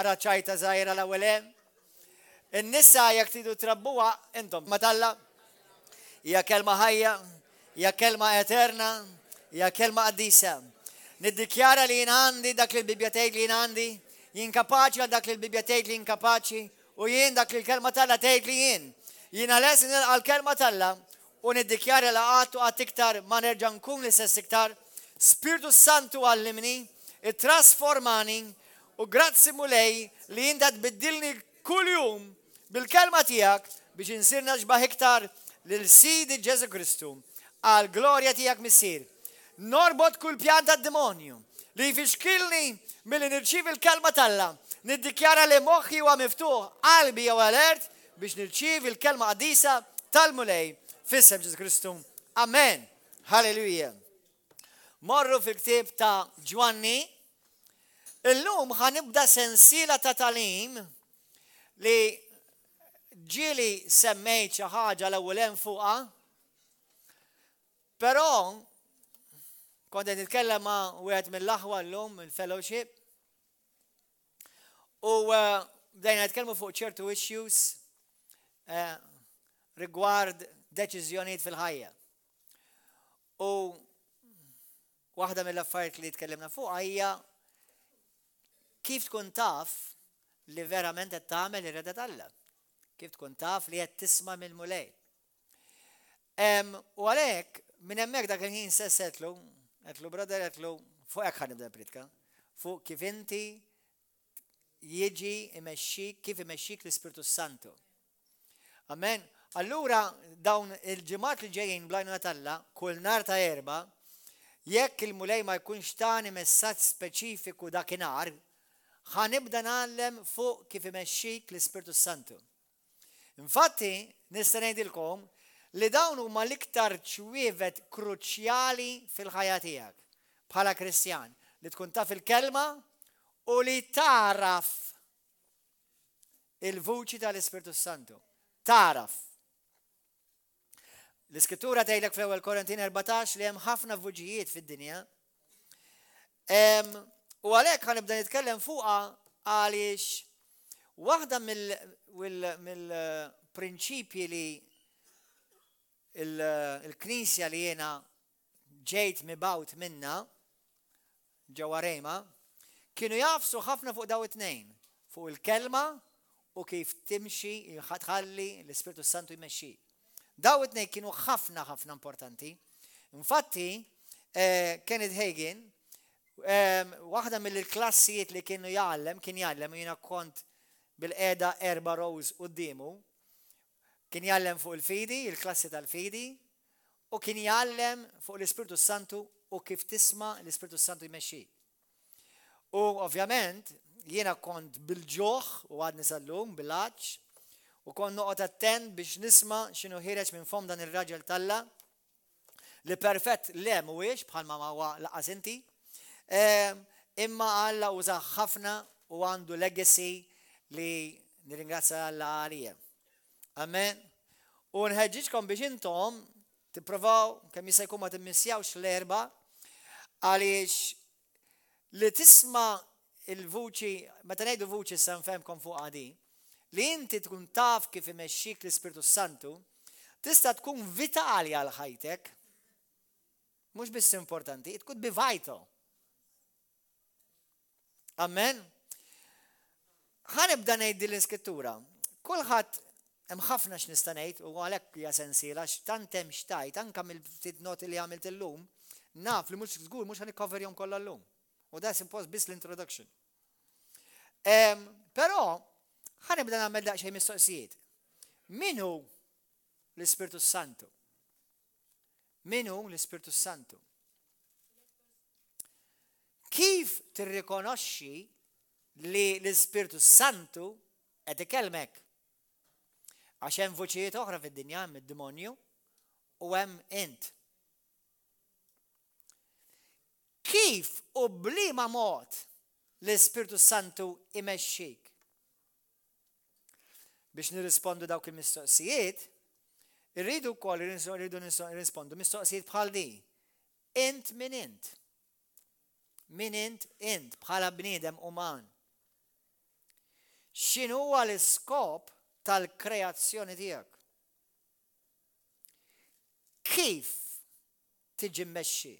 Ara ċajta zaħira la welem. In-nisa jekk tridu trabbuha intom ma talla. Hija kelma ħajja, hija kelma eterna, hija kelma qaddisa. Niddikjara li jien għandi dak li l-Bibja tgħid li jien għandi, jien kapaċi għal dak li l-Bibja tgħid li jien kapaċi, u jien dak li l-kelma talla tgħid li jien. Jiena lest nilqa' l-kelma talla u niddikjara li qatt iktar ma nerġa' nkun l-istess iktar. Spiritu Santu għallimni, ittrasformani u grazzi mulej li jinta tbiddilni kull jum bil-kelma tiegħek biex insir naxbaħ iktar lil-Sidi Ġesu Kristu għal glorja tiegħek missier. Norbot kull pjan tad-demonju li jfixkilni milli nirċievi l-kelma talla. Niddikjara li moħħi huwa miftuħ, qalbi huwa alert biex nirċievi l-kelma qaddisa tal-mulej f'isem Ġesu Kristu. Amen. Halleluja. Morru fil-ktieb ta' Ġwanni. Illum ħanibda sensiela ta' talim li ġieli semmejt xi ħaġa l-ewwel hemm fuqha, però kont qed nitkellem ma' wieħed mill-aħwa llum il-fellowship u bdejna nitkellmu fuq ċertu issues rigward deċiżjonijiet fil-ħajja. U waħda mill-affarijiet li tkellimna fuqha hija kif tkun taf li verament qed tagħmel ir-reda Alla. Kif tkun taf li qed tisma' mill-mulej. U għalhekk minn hemmhekk dak il-ħin sessetlu, qedlu brother qedlu fuq hekk ħanibda nippritka, fuq kif inti jiġi imexxik, kif imexxik l-Ispiritu Santu. Amen. Allura dawn il-ġimgħat li ġejjin blajna Alla, kull nhar ta' erba', jekk il-mulej ma jkunx tani messaġġ speċifiku dakinhar, ħanibda nagħlem fuq kif imexxik l-Ispiritu Santu. Infatti, nista' ngħidilkom li dawn huma l-iktar ċwievet kruċjali fil-ħajja tiegħek bħala Kristjan, li tkun taf il-kelma u li taraf il-vuċi tal-Ispiritu Santu. Taraf. L-Iskrittura tgħidlek fl-ewwel Korintin 14 li hemm ħafna vuġijiet fid-dinja. U għalhekk ħanibda nitkellem fuqha għaliex waħda mill-prinċipji li il-Knisja li jiena ġejt mibgħut minnha ġewwa Rejma kienu jafsu ħafna fuq daw it-tnejn, fuq il-kelma u kif timxi tħalli l-Ispiritu Santu jmexxi. Daw it-tnejn kienu ħafna importanti. Infatti, Kenneth Hagin, waħda mill-klassijiet li kien jgħallem u jiena kont bil-qeda 4 rows quddiemu, kien jgħallem fuq il-fidi, il-klassi tal-fidi, u kien jgħallem fuq l-Ispiritu Santu u kif tisma' l-Ispiritu Santu jmexxi. U ovvjament jiena kont bil-ġoħ u għadni sal-lum bil-għaġġ u kont noqgħod attent biex nisma' x'inhu ħireġ minn fom dan ir-raġel Alla li perfett le mhuwiex bħalma ma huwa laqas inti. Imma Alla uża ħafna u għandu legacy li nirringrazzja Alla għalija. Amen. U nħeġġiġkom biex intom tipprovaw kemm jista' jkun ma timmissjawx l-erba' għaliex li tisma' il-vuċi, meta ngħidu vuċi issa nfehmkom fuq għadi, li inti tkun taf kif imexxik l-Ispiritu Santu, tista' tkun vitali għal ħajtek. Mhux biss importanti, it could be vital. Amen. Ħanibda ngħid l-Iskrittura. Kulħadd hemm ħafna x'nista' ngħid u għalhekk hija sensiela x'tant hemm xtajt anke mill-ftit noti li għamilt illum, naf li mhux żgur mhux ħanikkoverjhom kollha llum. U da suppost biss l-introduction. Però ħanibda nagħmel daqsxejn mistoqsijiet. Min hu l-Ispiritu Santu? Min hu l-Ispiritu Santu? Kif tirrikonoxxi li l-Ispiritu Santu qed ikellmek? Għax hemm vuċijiet oħra fid-dinja hemm id-demonju u hemm int. Kif u bliema mod l-Ispiritu Santu imexxik? Biex nirrispondu dawk il-mistoqsijiet, irridu wkoll nirrispondu mistoqsijiet bħal di. Int min int? Min int? Int bħala bniedem uman. x'inhu huwa l-iskop tal-kreazzjoni tiegħek. Kif tiġi mmexxi?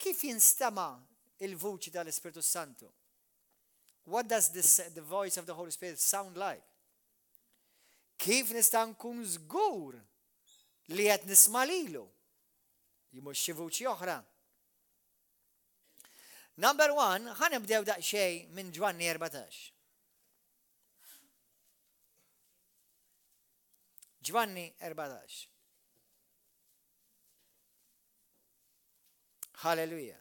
Kif jinstema' il-vuċi tal-Ispiritu Santu? What does the voice of the Holy Spirit sound like? Kif nista' nkun żgur li qed nisma' lilu? Mhux xi vuċi oħra. Number 1, ħanibdew daqsxejn minn Ġwanni 14. Ġwanni 14. Halleluja.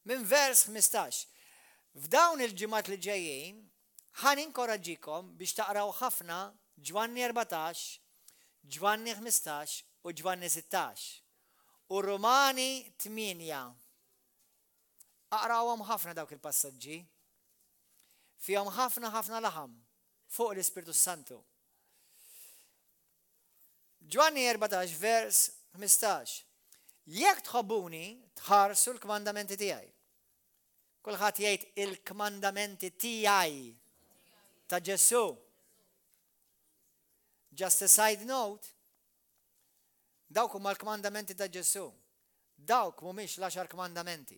Minn vers 15. F'dawn il-ġimgħat li ġejjin ħan inkoraġġikom biex taqraw ħafna Ġwanni 14, Ġwanni 15 u Ġwanni 16. U Romani 8. Aqrawhom ħafna dawk il-passaġġi. Fihom ħafna laħam fuq l-Ispiritu Santu. Ġwanni 14 vers 15. Jekk tħobbuni tħarsu l-kmandamenti tiegħi. Kulħadd jgħid il-kmandamenti tiegħi ta' Ġesu. Just a side note, dawk huma l-kmandamenti ta' Ġesu. Dawk mhumiex l-10 kmandamenti.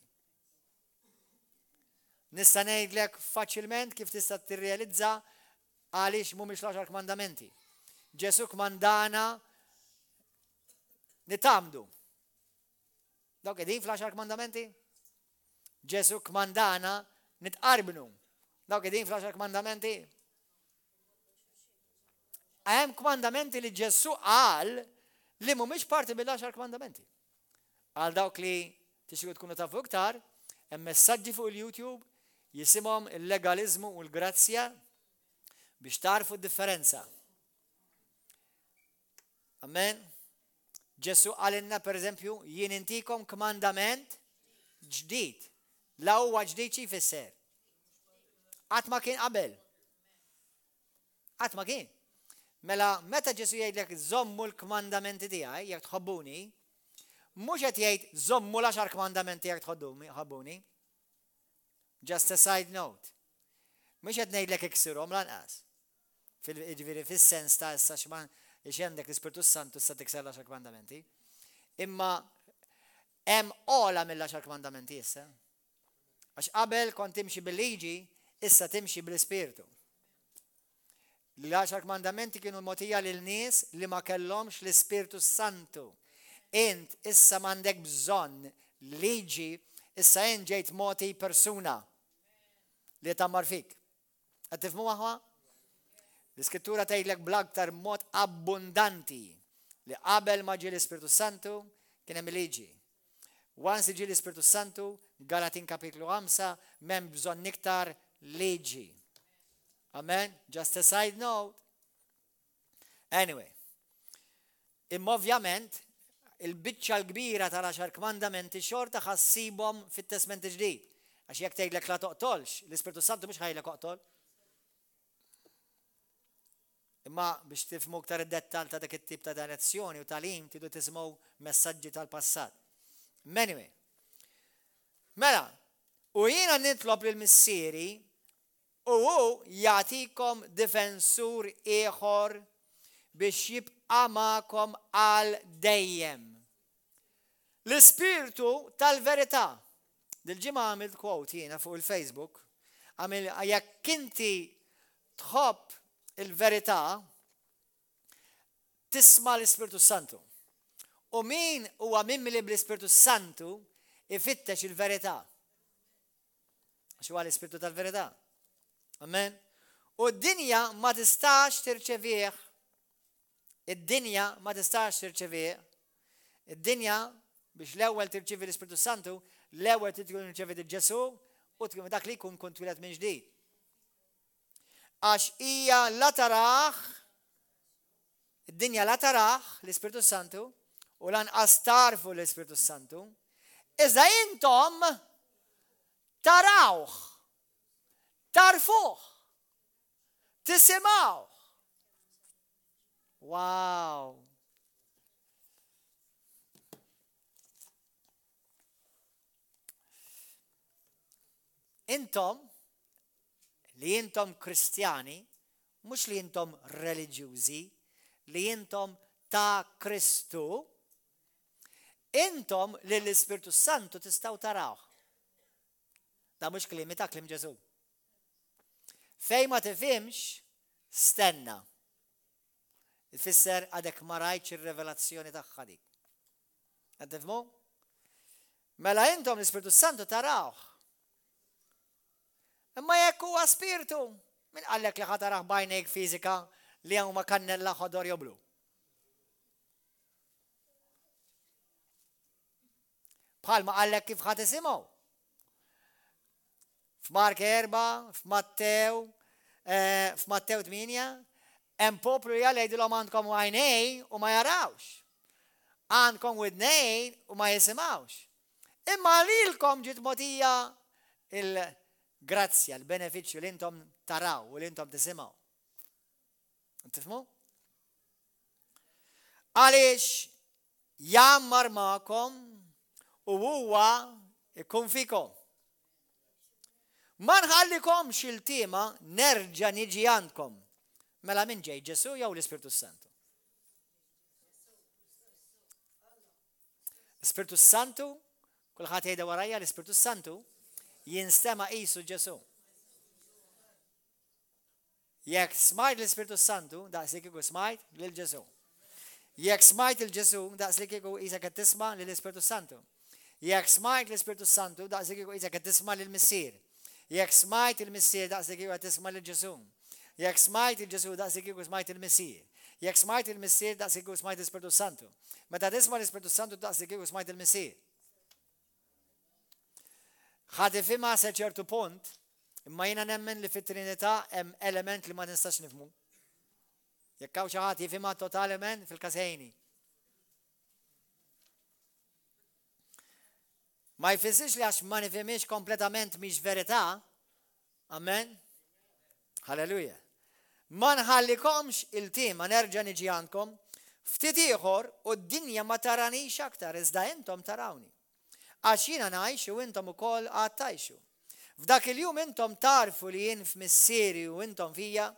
Nista' ngħidlek faċilment kif tista' tirrealizza għaliex mhumiex l-10 kmandamenti. Ġesu kmandana nitamdu. Dawk qegħdin fl-10 kmandamenti? Ġesu kmandana nitqarbnu. Dawk qegħdin fl-10 kmandamenti? Hemm kmandamenti li Ġesu qal li mhumiex parti mill-10 kmandamenti. Għal dawk li tixtiequ tkunu tafu iktar, hemm messaġġi fuq il-YouTube jisimhom il-legalizmu u l-grazzja biex tarfu d-differenza. Amen. Ġesu għalinna per eżempju, jien intikom kmandament ġdid. La huwa ġdid xi jfisser. Qatt ma kien qabel. Qatt ma kien. Mela meta Ġesu jgħidlek żommu l-kmandamenti tiegħi jekk tħobbuni, mhux qed jgħid żommu l-10 kmandamenti jekk tħobbuni. Just a side note. Mhux qed ngħidlek iksirhom lanqas. Jiġifieri fis-sens ta' issa x'man ixendek l-Ispiritu Santu issa tikser l-10 kmandamenti. Imma hemm ola mill-10 kmandamenti issa. Għax qabel kont timxi bil-liġi, issa timxi bil-Ispiritu. L-10 kmandamenti kienu mogħtija lil nies li ma kellhomx l-Ispiritu Santu. Int issa m'għandek bżonn liġi, issa int ġejt mogħti persuna li tammar fik. Qed tifhmu aħwa? L-Iskrittura tgħidlek bl-aktar mod abbundanti li qabel ma ġie l-Ispiritu Santu kien hemm liġi. Once ġie l-Ispiritu Santu, Galatin kapitlu 5, m'hemm bżonn iktar liġi. Amen? Just a side note. Anyway, imma ovvjament il-biċċa l-kbira tal-10 kmandamenti xorta ħassibhom fit-Testament Ġdid. Għax jekk tgħidlek la toqtolx, l-Ispiritu Santu mhux ħajlek oqtol. Imma biex tifhmu aktar id-dettall ta' dak it-tip ta' lezzjoni u tagħlim tidu tisimgħu messaġġi tal-passat. Anyway. Mela, u jiena nitlob lill-missieri u jagħtikom difensur ieħor biex jibqa' magħkom għal dejjem. L-Ispirtu tal-verità. Dil-ġimgħa għamilt quote jiena fuq il-Facebook, jekk inti tħobb il-verità, tisma' l-Ispiritu Santu. U min huwa mimmili bl-Ispiritu Santu ifittex il-verità. Għax huwa l-Ispiritu tal-verità. Amen. U d-dinja ma tistax tirċevih. Id-dinja ma tistax tirċevih. Id-dinja biex l-ewwel tirċevi l-Ispiritu Santu, l-ewwel tirċevi Ġesu u dak li jkun kont twieled minn ġdid. Għax hija la taraħ, id-dinja la taraħ l-Ispiritu Santu u lanqas tarfu l-Ispiritu Santu, iżda intom tarawh, tarfuh, tisimgħuh. Wow! Intom li jintom kristjani, mux li jintom reliġjużi, li jintom ta' Kristu, intom li l-Ispirtu Santu tistaw taraw. Da mux klimi ta' klim Ġesu. Fej ma tifimx, stenna. Ifisser għadek ma rajtx ir-revelazzjoni tagħha dik. Qed tifhmu? Mela intom l-Ispirtu Santu tarawh. Imma jekk huwa spiritu, min qallek li ħataraħ bajnejk fiżika li huma kannella ħodor joblu. Bħalma qallek kif ħadd isimgħu. F'Mark 4, f'Mattew 8, hemm poplu jgħal jgħidilhom għandkom għajnej u ma jarawx. Għandkom widnejn u ma jisimgħux. Imma lilkom ġiet mogħtija il-grazzja, l-benefiċċju li intom taraw u li intom tisimgħu. Tifhmu? Għaliex jammar magħkom u huwa ikun fikom. Ma nħallikomx il-tema nerġa' niġi għandkom. Mela min ġej Ġesu jew l-Ispirtu Santu? L-Ispirtu Santu, kulħadd jgħidha warajja l-Ispirtu Santu jinstema' qisu Ġesu. Jekk smajt l-Ispirtu Santu, daqs li kieku smajt lil Ġesu. Jekk smajt il-Ġesu, daqs li kieku qisek qed tisma' lill-Ispirtu Santu. Jekk smajt l-Ispirtu Santu, daqs li kieku qisek qed tisma' lill-Missier. Jekk smajt il-Missier, daqs li kieku qed tisma' lil-Ġesu. Jekk smajt il-Ġesu, daqs li kieku smajt il-Missier. Jekk smajt il-Missier, daqs li kieku smajt l-Ispirtu Santu. Meta tisma' l-Ispirtu Santu, daqs li kieku smajt il-Missier. Ħadd ifhimha sa ċertu punt, imma jiena nemmen li fit-Trinità hemm element li ma nistax nifhmu. Jekk hawn xi ħadd jifhimha totalment fil-kasejni. Ma jfissirx li għax ma nifhimix kompletament mhix verità. Amen. Halleluja. Ma nħallikomx il-tema nerġa' niġi għandkom ftit ieħor u d-dinja ma taranix aktar iżda intom tarawni. Għax jiena ngħix u intom ukoll għad tgħixu. F'dak il-jum intom tarfu li jien f'missieri u intom fija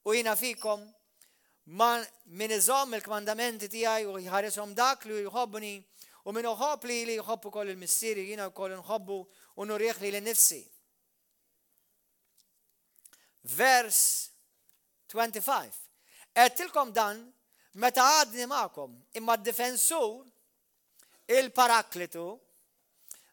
u jiena fikom min iżomm il-kmandamenti tiegħi u jħarishom dak li jħobbni u min uħobb li jħobb ukoll il-missieri jiena wkoll nħobbu u nurih li l-nifsi. Vers 25. Għedtilkom dan meta għadni magħkom imma d-difensur il-paraklitu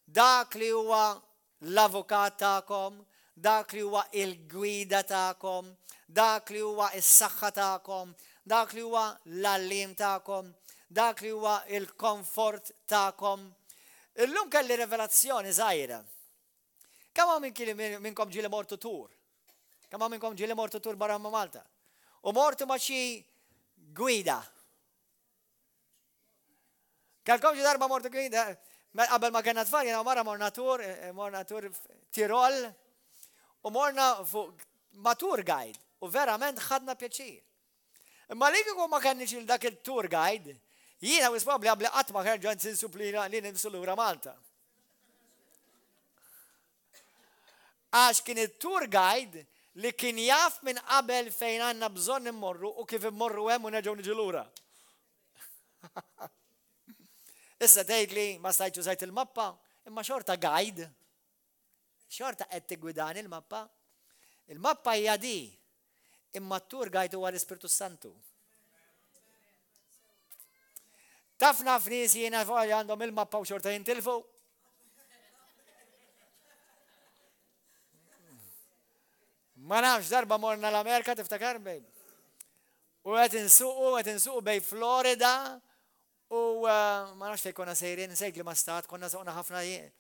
dak li huwa l-avukat tagħkom, dak li huwa il-gwida tagħkom, dak li huwa is-saħħa tagħkom, dak li huwa l-allim tagħkom, dak li huwa il-komfort tagħkom. Illum kelli revelazzjoni żgħira. Kemm minnkom ġieli mortu tur? Kemm minnkom ġieli mortu tur barra ma' Malta? U mortu ma' xi gwida. Kelkom ġi darba mortu gwida? Qabel ma kena tfal, jena marra morna tur Tirol, u morna ma' tour guide, u verament ħadna pjaċir. Imma li kiku ma kenniċ il-dak il-tour guide, jiena wis probabli għabli għatma ħerġan sinsu li nimsu l-ura Malta. Għax kien il-tour guide li kien jaf minn qabel fejn għanna bżon immorru u kif immorru hemm u nerġgħu niġu lura. Issa tgħid li ma stajtx użajt il-mappa, imma xorta guide. Xorta qed tigwidani il-mappa. Il-mappa hija di, imma t-tour guide huwa l-Ispirtu Santu. Taf naf nies jiena għandhom il-mappa u xorta jintilfu. Ma nafx darba morna l-Amerika tiftakar bej. U qed insuqu bej Florida u ma nafx fejn konna sejrin, nsejk li ma stat, konna soqna ħafna jien.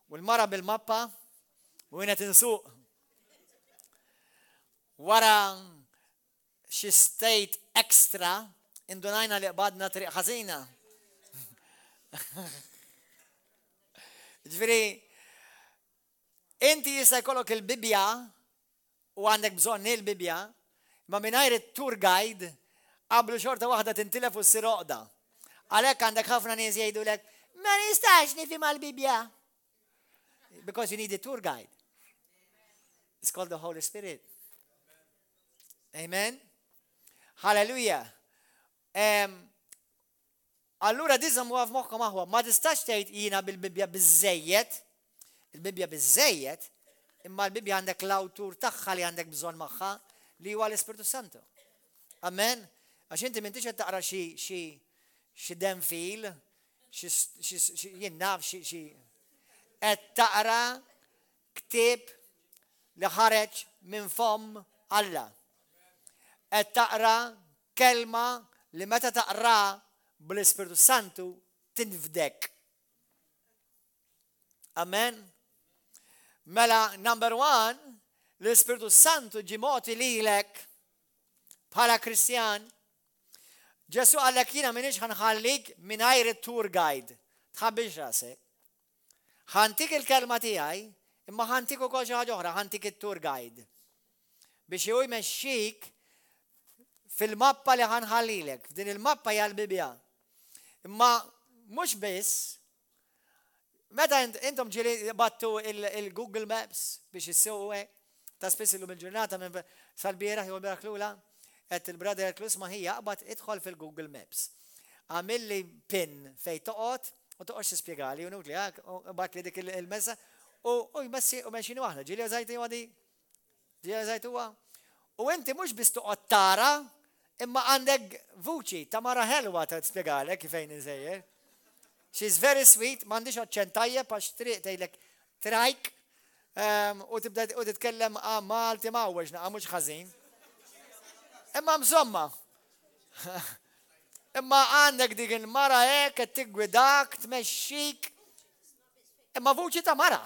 U l-mara bil-mappa u qed insuq. Wara xi state extra indunajna li qbadna triq ħażina. Ġifieri, inti jista' jkollok il-Bibja u għandek bżonn il-Bibja, ma mingħajr it-tour guide qablu xorta waħda tintilef u ssir oqda. Għalhekk għandek ħafna nies jgħidulek, ma nistax nifhem l-Bibja. Because you need a tour guide. It's called the Holy Spirit. Amen. Hallelujah. Allura dizem huwa f'moħħhom aħwa, ma tistax tgħid jiena bil-Bibja biżejjed, il-Bibja biżejjed, imma l-Bibja għandek l-awtur tagħha li għandek bżonn magħha li huwa l-Ispirtu Santu. Amen. Għax inti m'intix qed taqra xi denfil, jien naf xi qed taqra ktieb li ħareġ minn fomm Alla. Qed taqra kelma li meta taqra bl-Ispirtu Santu tinfdek. Amen. Mela, number 1, l-Ispirtu Santu ġimoti lilek bħala Kristjan. Ġesu għallek jiena minix ħanħallik mingħajr it-tour guide. Tħabbix rasek. Ħantik il-kelma tiegħi, imma ħantik ukoll xi ħaġa oħra, ħantik it-tour guide. Biex jew jmexxik fil-mappa li ħanħallilek. Din il-mappa hija l-Bibja. Imma mhux biss, meta intom ġieli battu il-Google Maps biex issewwu ta' spiss illum il-ġurnata minn sal-bieraħ jew l-bieraħ lula, qed il-brother Klus ma hija qbad idħol fil-Google Maps. Għamil li pin fejn toqgħod u toqgħodx tispjegali u nutli bat li dik il-messa u jmessi u mexxini waħda. Ġieli żajti għadi? Ġieli żajtu huwa? U inti mhux biss toqgħod tara, imma għandek vuċi ta' mara ħelwa ta' tispjegalek kifejn insejjer. She's very sweet, m'għandix aċċent tajjeb għax triq tgħidlek trajk u tibda u titkellem Malti mawweġ naqa' mhux ħażin. Imma mżomma. Imma għandek dik il-mara hekk qed tiggwidak, tmexxik. Imma vuċi ta' mara.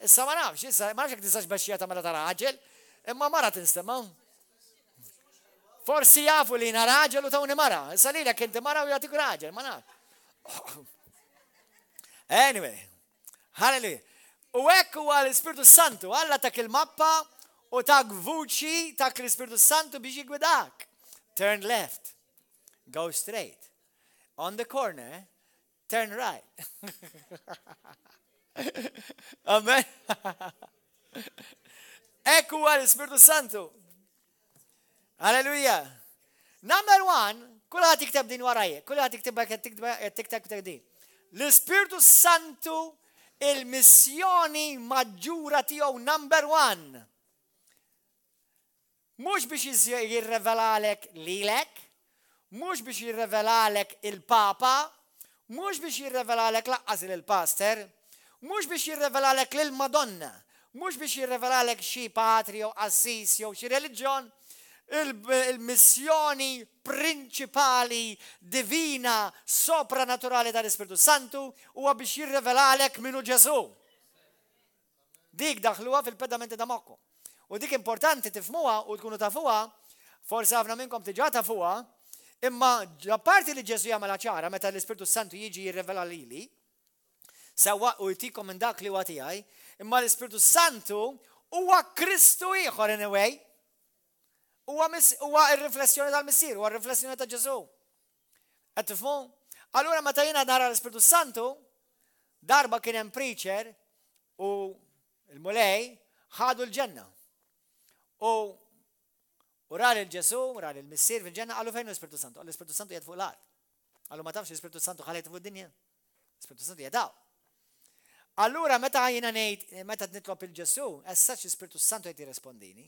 Issa ma nafx, issa ma nafx jekk tistax baxxija ta' mara ta' raġel, imma mara tinstema'. Forsi jafu li jina raġel u tawni mara. Issa lilek inti mara u jagħtik raġel, ma nafx. Anyway, hallelujah. U hekk huwa l-Ispirtu Santu, Alla tak il-mappa u tak vuċi tak l-Ispirtu Santu biex jigwidak. Turn left, go straight. On the corner, turn right. Amen. Hekk huwa l-Ispirtu Santu. Hallelujah. Number 1, kulħadd jikteb din warajja, kulħadd jikteb din. L-Ispirtu Santu il-missjoni maġġura tiegħu number 1. Mhux biex jirrevelalek lilek, mhux biex jirrevelalek il-Papa, mhux biex jirrevelalek laqqas il-Pastor, mhux biex jirrevelalek lil-Madonna, mhux biex jirrevelalek xi patri jew assis jew xi reliġjon. Il-missjoni prinċipali, divina, sopranaturali tal-Ispirtu Santu huwa biex jirrevelalek minnu Ġesu. Dik daħluha fil-pedamenti ta' moħħkom. U dik importanti tifmuha u tkunu tafuha, forsi ħafna minnkom diġà tafuha, imma apparti li Ġesu jagħmel ċara meta l-Ispirtu Santu jiġi jirrevela lili, sewwa u jtikom minn dak li huwa tiegħi, imma l-Ispirtu Santu huwa Kristu ieħor anyway. Huwa ir-riflessjoni tal-Missier, huwa r-riflessjoni ta' Ġesu. Qed tifhmu? Allura meta jiena nara l-Ispirtu Santu, darba kien hemm preacher u l-mulej ħadu l-ġenna. U rali l-Ġesu, rali l-Missier fil-ġenna, għallu fejn l-Ispirtu Santu? L-Ispirtu Santu jgħid fuq l-art. Għallu ma tafx l-Ispirtu Santu ħalejt fuq id-dinja. L-Ispirtu Santu jgħidaw. Allura meta jiena ngħid, meta nitlob il-Ġesu, essax l-Ispirtu Santu qed jirrispondini.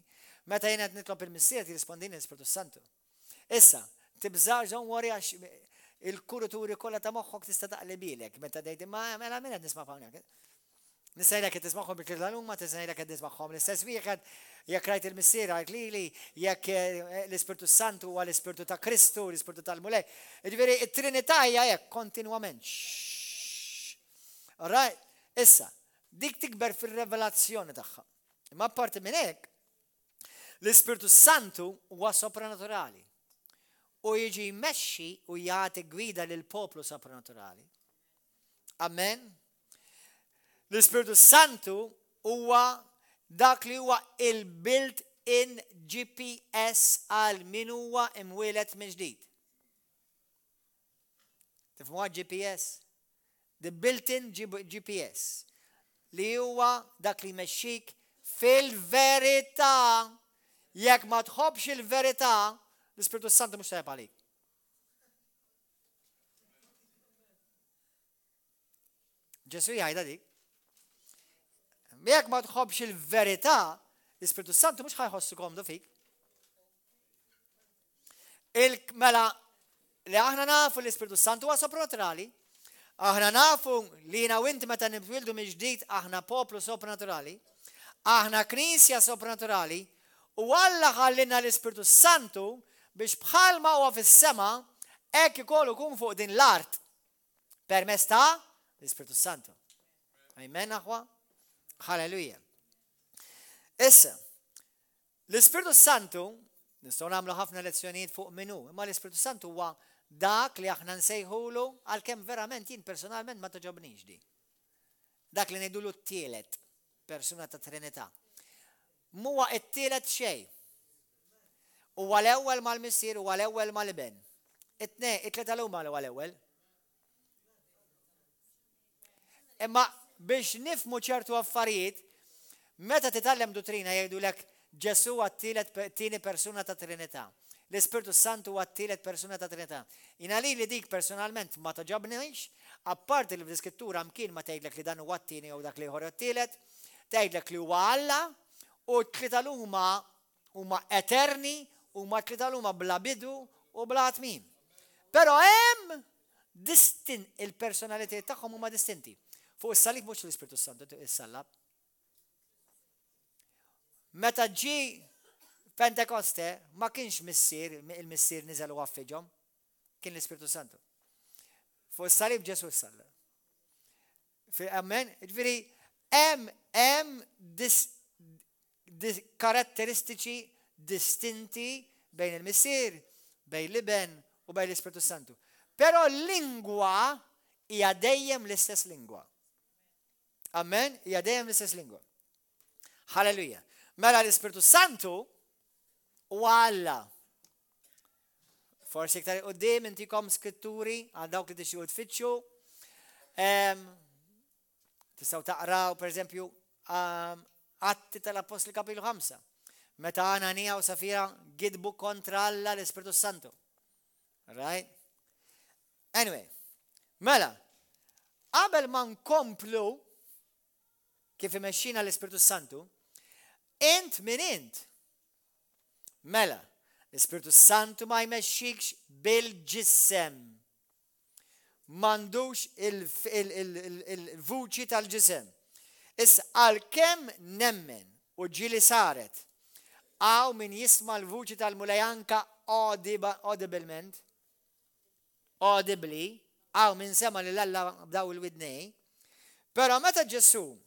Meta jiena nitlob il-Missier jirrispondini l-Ispirtu Santu. Issa, tibżax don't worry għax il-kurituri kollha ta' moħħok tista' taqlibilek. Meta dejt ma mela min qed nisma' hawnhekk. Nisajlek qed tismagħhom bil-kirlalum, ma tisajlek qed nismagħhom l-istess wieħed jekk rajt il-Missier għajt lili, jekk l-Ispirtu Santu huwa l-Ispirtu ta' Kristu, l-Ispirtu tal-Mulej. Jiġifieri it-Trinità hija hekk kontinwament. All right? Issa, dik tikber fir-revelazzjoni tagħha. Imma apparti minn hekk, l-Ispirtu Santu huwa sopranaturali u jiġi jmexxi u jagħti gwida lil poplu sopranaturali. Amen. L-Ispirtu Santu huwa dak li huwa il-built-in GPS għal min huwa imwieled minn ġdid. Tifhmu GPS? The built-in GPS li huwa dak li jmexxik fil-verità jekk ma tħobbx il-verità, l-Ispiritu Santu mhux tajjeb għalik. Ġesu jgħidha dik. Jekk ma tħobbx il-verità, l-Ispiritu Santu mhux ħajħossu komdu fik. Mela li aħna nafu l-Ispiritu Santu huwa sopranaturali, aħna nafu li jiena u inti meta nitwildu mill-ġdid aħna poplu sopranaturali, aħna knisja sopranaturali, u Alla ħallina l-Ispiritu Santu biex bħalma huwa fis-sema hekk ikollu kun fuq din l-art permezz ta' l-Ispiritu Santu. Amen aħwa? Halleluja. Issa, l-Ispiritu Santu, nistgħu nagħmlu ħafna lezzjonijiet fuq minnu, imma l-Ispiritu Santu huwa dak li aħna nsejħulu għalkemm verament jien personalment ma toġobniex di. Dak li ngħidulu t-tielet persuna ta' Trinità. Muwa t-tielet xejn. Huwa l-ewwel mal-missier, huwa l-ewwel mal-iben. It-tlieta huma l-ewwel. Imma biex nifmu ċertu affarijiet, meta titgħallem dottrina jgħidulek Ġesu huwa t-tieni persuna ta' Trinità. L-Ispiritu Santu huwa t-tielet persuna ta' Trinità. Jina li dik personalment ma toġobniex, apparti li fl-Iskrittura mkien ma tgħidlek li dan huwa t-tieni jew dak li ieħor t-tielet, tgħidlek li huwa Alla u t-tlieta huma eterni, huma t-tlieta huma bla bidu u bla tmiem. Però hemm il-personalitajiet tagħhom huma distinti. Fuq is-salib mhux l-Ispiritu Santu issallab. Meta ġi Pentekoste ma kienx il-missier niżel u għaffiġhom, kien l-Ispiritu Santu. Fuq is-salib Ġesu issallab. Amen? Ġifieri hemm karatteristiċi distinti bejn il-missier, bejn l-iben u bejn l-Ispiritu Santu. Però l-lingwa hija dejjem l-istess lingwa. Amen? Hija dejjem l-istess lingwa. Halleluja. Mela l-Ispiritu Santu u Alla. Forsi iktar qudiem intikom skritturi għal dawk li tixtiequ tfittxu. Tistgħu taqraw pereżempju Atti tal-Apostli kapitlu 5. Meta Ananija u Safira gidbu kontra Alla l-Ispiritu Santu. Right? Anyway, mela, qabel ma nkomplu kif imexxina l-Ispiritu Santu, int min int. Mela, l-Ispiritu Santu ma jmexxikx bil-ġissem. M'għandux il-vuċi tal-ġisem. Issa għalkemm nemmen u ġili saret għaw min jisma l-vuċi tal-mulejanka audibly, għaw min sema li l-alla b'daw il-widnej, pero meta Ġesu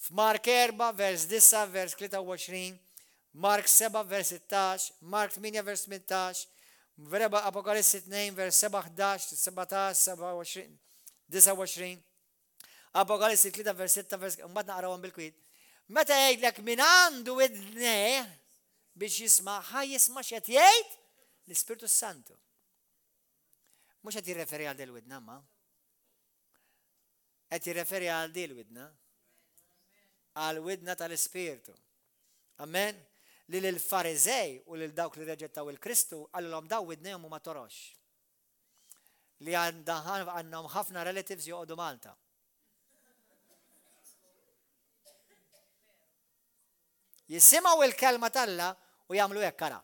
f'Mark 4 vers 9 vers 23, Mark 7 vers 16, Mark 8 vers 18, Apokalissi 2 vers 7, 11, 17, 27, 29, Apokalissi 3 vers 6 vers mbagħad naqrawhom bil-kwid. Meta jgħidlek min għandu widnej biex jisma' jisma' x'qed jgħid l-Ispiritu Santu. Mhux qed jirreferi għal din il-widna ma. Qed jirreferi għal din il-widna. Għal widna tal-Ispiritu. Amen. Li l-Farizej u lil dawk li reġettaw il-Kristu għallhom daw widnejhom huma torox. Li għandhom ħafna relatives joqogħdu Malta. Jisimgħu il-kelma talla u jagħmlu hekk ara.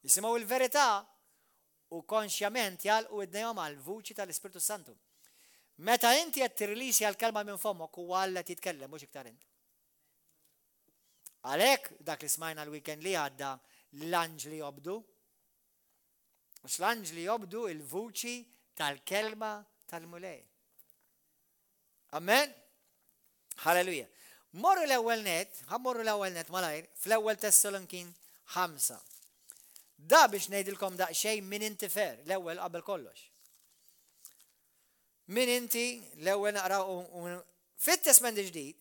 Jisimgħu il-verità u konxjament jalqu widnejhom għal vuċi tal-Ispiritu Santu. Meta inti qed tirreleasja l-kelma minn fomok huwa Alla titkellem mhux iktar int. Għalhekk dak li smajna l-weekend li għadda l-anġli jobdu. Mhux l-anġli jobdu il-vuċi tal-kelma tal-mulej. Amen? Halleluja. Morru l-ewwel net malajr fl-ewwel Tessalonikin 5. Da biex ngħidilkom daqsxejn min inti fer, l-ewwel qabel kollox. Min inti l-ewwel naqraw fit-Testament Ġdid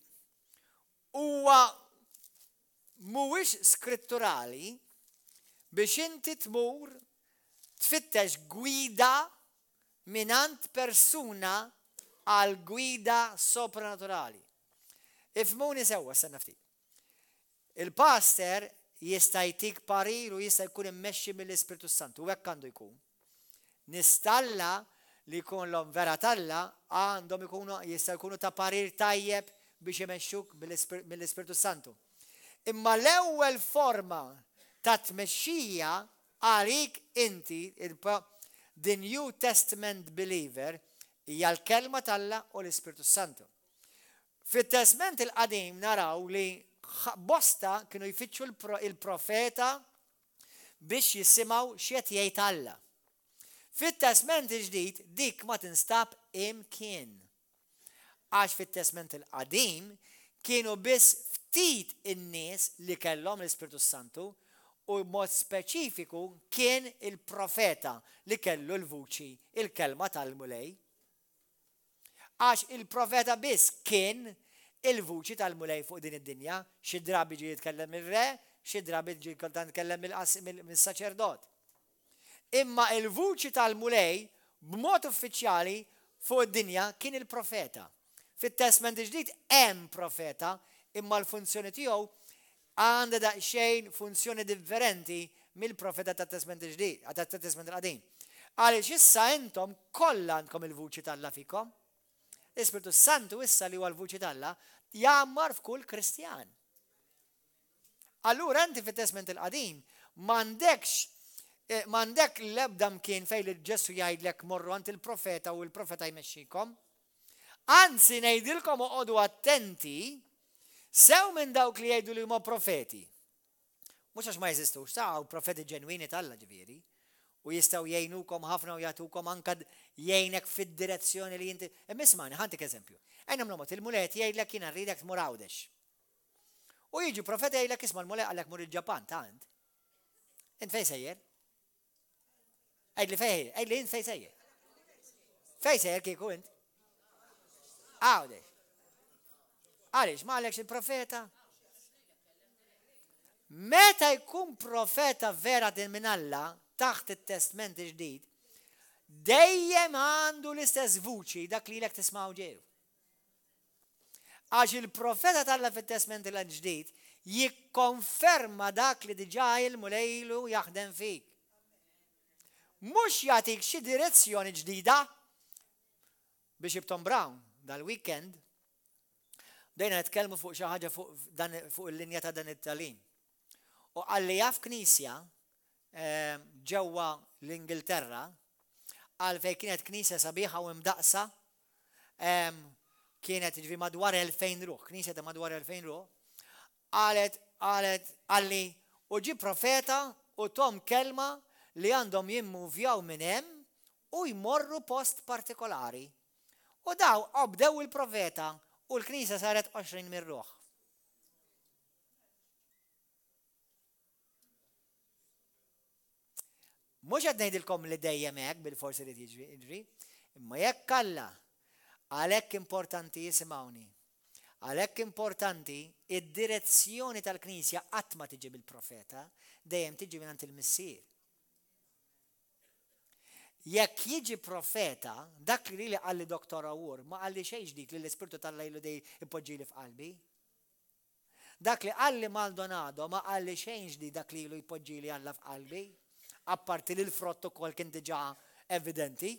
huwa mhuwiex skritturali biex inti tmur tfittex gwida minant persuna għal gwida sopranaturali. Ifmuni sewwa s-sanna ftit. Il-pastor jista' jtik parir u jista' jkun immexxi mill-Ispiritu Santu, u hekk għandu jkun. Nistalla li jkun l-om vera talla għandhom ikunu jista' jkunu ta' parir tajjeb biex imexxuk mill-Ispiritu Santu. Imma l-ewwel forma ta' tmexxija għalik inti the New Testament believer hija l-kelma talla u l-Ispiritu Santu. Fit-Testament il-qadim naraw li bosta kienu jfittxu il-profeta biex jisimaw xiet jgħid Alla. Fit-Testament il-ġdid dik ma tinstab imkien. Għax fit-Testament il-qadim kienu biss ftit in-nies li kellhom l-Ispiritu Santu u mod speċifiku kien il-profeta li kellu l-vuċi, il-kelma tal-mulej. Għax il-profeta biss kien il-vuċi tal-mulej fuq din id-dinja, xi drabi ġi jitkellem il-re, xi drabi ġi jitkellem il-saċerdot. Imma il-vuċi tal-mulej b'mod uffiċjali fuq id-dinja kien il-profeta. Fit-Testament ġdid hemm profeta, imma l-funzjoni tiegħu għandha daqsxejn funzjoni differenti mill-profeta tat-Testament ġdid, tat-Testament il-qadim. Għaliex issa intom kollha għandkom il-vuċi tal-Alla fikom. L-Ispiritu Santu issa li huwa l-vuċi tal-Alla jammar f'kull Kristjan. Allura inti fit-Testament il-qadim m'għandek l-ebda mkien fejn li Ġesu jgħidlek morru għand il-profeta u l-profeta jmexxikom. Anzi ngħidilkom oqgħodu attenti sew minn dawk li jgħidu li huma profeti. Mhux għax ma jeżistux, ta' profeti ġenwini tal-Alla ġifieri. U jistgħu jgħinukom ħafna u jagħtukom anke jgħinek fid-direzzjoni li inti. Ismani, ħantik eżempju. Ejna mlomot il-mulet jgħidlek jiena rridek tmur Għawdex. U jiġi profeta jgħidlek isma' l-mulet għalek mur il-Ġapan tant. Int fejn sejjer? Għidli int fejn sejjer? Fejn sejjer kieku int? Għawdex. Għaliex ma għalekx il-profeta? Meta jkun profeta vera din minn Alla taħt it-Testament ġdid, dejjem għandu l-istess vuċi dak li lek tismaw ġeru. Għax il-profeta tal-Alla fit-Testament il-ġdid jikkonferma dak li diġà il-mulejlu jaħdem fik. Mhux jagħtik xi direzzjoni ġdida biex Tom Brown dal-weekend dejna nitkellmu fuq xi ħaġa fuq il-linja ta' dan it-tagħlim. U għalli jaf knisja ġewwa l-Ingilterra għalfejn kienet knisja sabiħa u mdaqsa kienet ġifi madwar 2000 ruħ, knisja ta' madwar 2000 ruħ, għalli u ġi profeta u tom kelma li għandhom jimmuvjaw minn hemm u jmorru post partikolari. U daw obdew il-profeta u l-knisja saret 20,000 ruħ. Mhux qed ngħidilkom li dejjem hekk bil-forsi li tiġri, imma jekk Alla għalhekk importanti jisimgħuni. Għalhekk importanti id-direzzjoni tal-Knisja qatt ma tiġi bil-profeta, dejjem tiġi mingħand il-missier. Jekk jiġi profeta, dak li qalli Dr. Awur ma qalli xejn ġdid li l-Ispirtu tal-lejlu dej ipoġġili f'qalbi. Dak li qalli Maldonado ma qalli xejn ġdid dak li ilu jpoġġili Alla f'qalbi. Apparti li l-frott ukoll kien diġà evidenti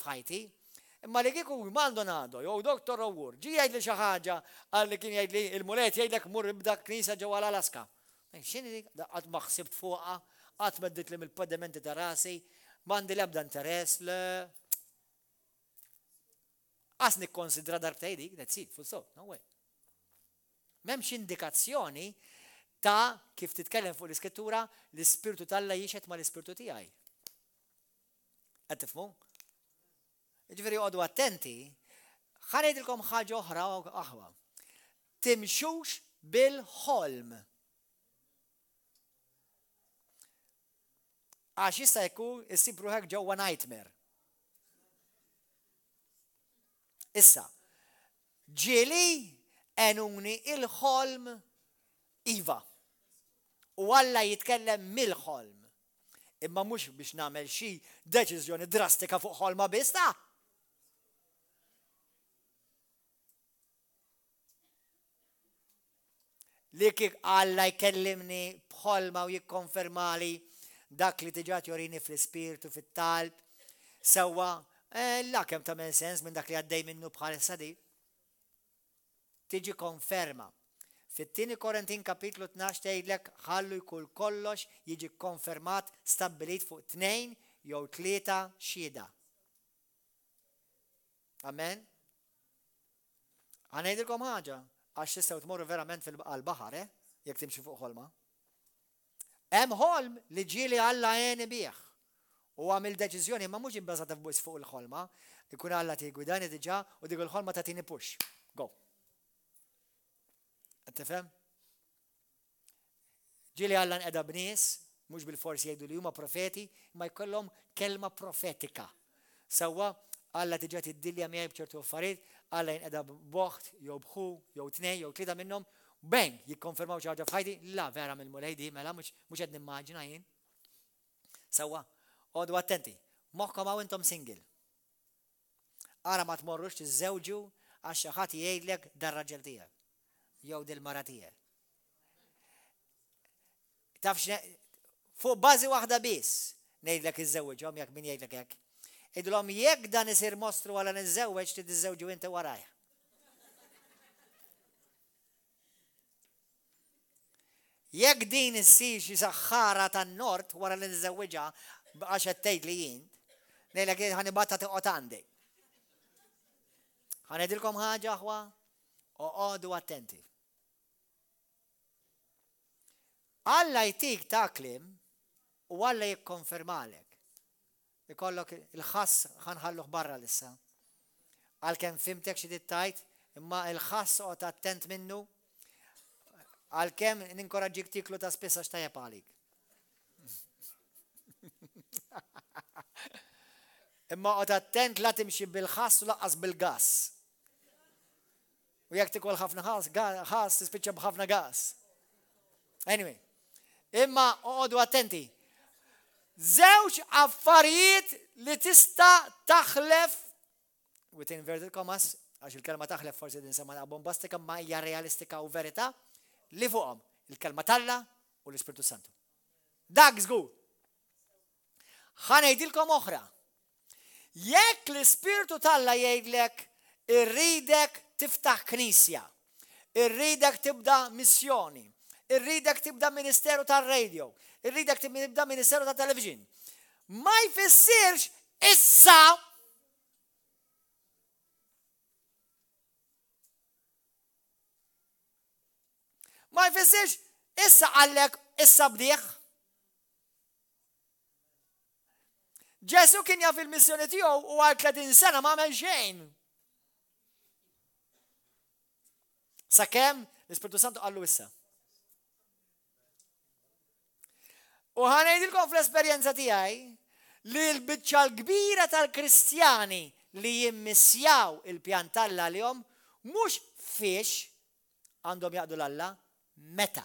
f'ħajti. Imma li kieku Maldonado jew Dr. Awur ġi jgħidli xi ħaġa għalli kien jgħidli il-mulet jgħidlek mur ibda knisja ġewwa l-Alaska. X'inhi dik qatt ma ħsibt fuqha, qatt meddit li mill-pedimenti ta' rasi, m'għandi l-ebda interess le. Qas nikkonsidra darbtej dik, that's it, full stop, no way. M'hemmx indikazzjoni ta' kif titkellem fuq l-Iskrittura l-Ispirtu tal-Alla jixet ma l-Ispirtu tiegħi. Qed tifhmu? Ġifieri għodu attenti, ħanejdilkom ħaġa oħra aħwa. Timxux bil-ħolm. Għax jista' jkun issib ruħek ġewwa nightmare. Issa, ġieli enuni il-ħolm iva. U Alla jitkellem mill-ħolm. Imma mhux biex nagħmel xi deċiżjoni drastika fuq ħolma biss ta'. li kik Alla jkellimni bħolma u jikkonfermali dak li tiġat jorini fl-ispirtu, fit-talb, sewa, la kem tamen sens minn dak li għaddej minnu bħalissa di. Tiġi konferma. Fit-tieni Korintin kapitlu 12 tgħidlek ħallu jkun kollox jiġi konfermat stabbilit fuq 2 jew 3 xhieda. Amen? Għanejdilkom ħaġa, għax tistgħu tmorru verament għal-baħar, jekk timxi fuq ħolma. Hemm ħolm li ġieli Alla għeni bih. U għamil deċiżjoni ma mhux ibbażata fuq il-ħolma, ikun Alla tigwidani diġà u dik il-ħolma tagħtini push. Go. Tifhem? Ġieli Alla nqeda bnies, mhux bil-forsi jgħidu li huma profeti, ma jkollhom kelma profetika. Sewwa Alla tiġa tiddilja miegħi b'ċertu affarijiet, Alla jinqeda b'oħt, jew bħu, jew 2, jew 3 minnhom, bang, jikkonfermaw xi ħaġa f'ħajti, la vera mill-mulejdi, mela mhux qed nimmaġina jien. Sewwa, għodu attenti, moħħkom hawn intom single. Ara ma tmorrux tiżżewġu għax xi ħadd jgħidlek dar-raġel tiegħek. Jew dil-mara tiegħek. Tafx fuq bażi waħda biss ngħidlek iżżewġhom jekk min jgħidlek hekk. Idulhom jekk dan isir mostru wara niżżewweġ tiżżewġu inti warajh. Jekk din issir xi saħħara tan-nord wara li niżżewweġha għax qed tgħid li jien, ngħidlek ħanibgħatha toqgħod għandi. Ħanejdilkom ħaġa aħwa, oqgħodu attenti. Alla jtik ta' kliem u Alla jikkonfermalek. Ikollok il-ħass ħanħalluh barra lissa. Għalkemm fimtek xi tajt, imma il-ħass qgħod attent minnu, għalkemm ninkoraġġik tiklu ta' spiss għax tajjeb għalik. Imma qgħod attent la timxi bil-ħass u laqqas bil-gass. U jekk tikol ħafna ħass tispiċċa b'ħafna gass. Anyway, imma oqgħodu attenti. Żewġ affarijiet li tista' taħlef with inverted commas, għax il-kelma taħlef forsi din semma bombastika ma hija realistika u verità, li fuqhom il-kelma Alla u l-Ispirtu Santu. Dak żgur. Ħanejdilkom oħra. Jekk l-Ispirtu Alla jgħidlek irridek tiftaħ knisja, irridek tibda missjoni, irridek tibda ministeru tar-radio, irridek tibda ministeru ta' television. Ma jfissirx issa ma jfissirx issa għallek issa bdieħ. Ġesu kien jaf il-missjoni tiegħu u għal 30 sena ma għamel xejn. Sakemm l-Ispirtu Santu qallu issa. U ħanejdilkom fl-esperjenza tiegħi li l-biċċa l-kbira tal-Kristjani li jimmissjaw il-pjan Alla għalihom mhux fiex għandhom jaqdu l-Alla, meta.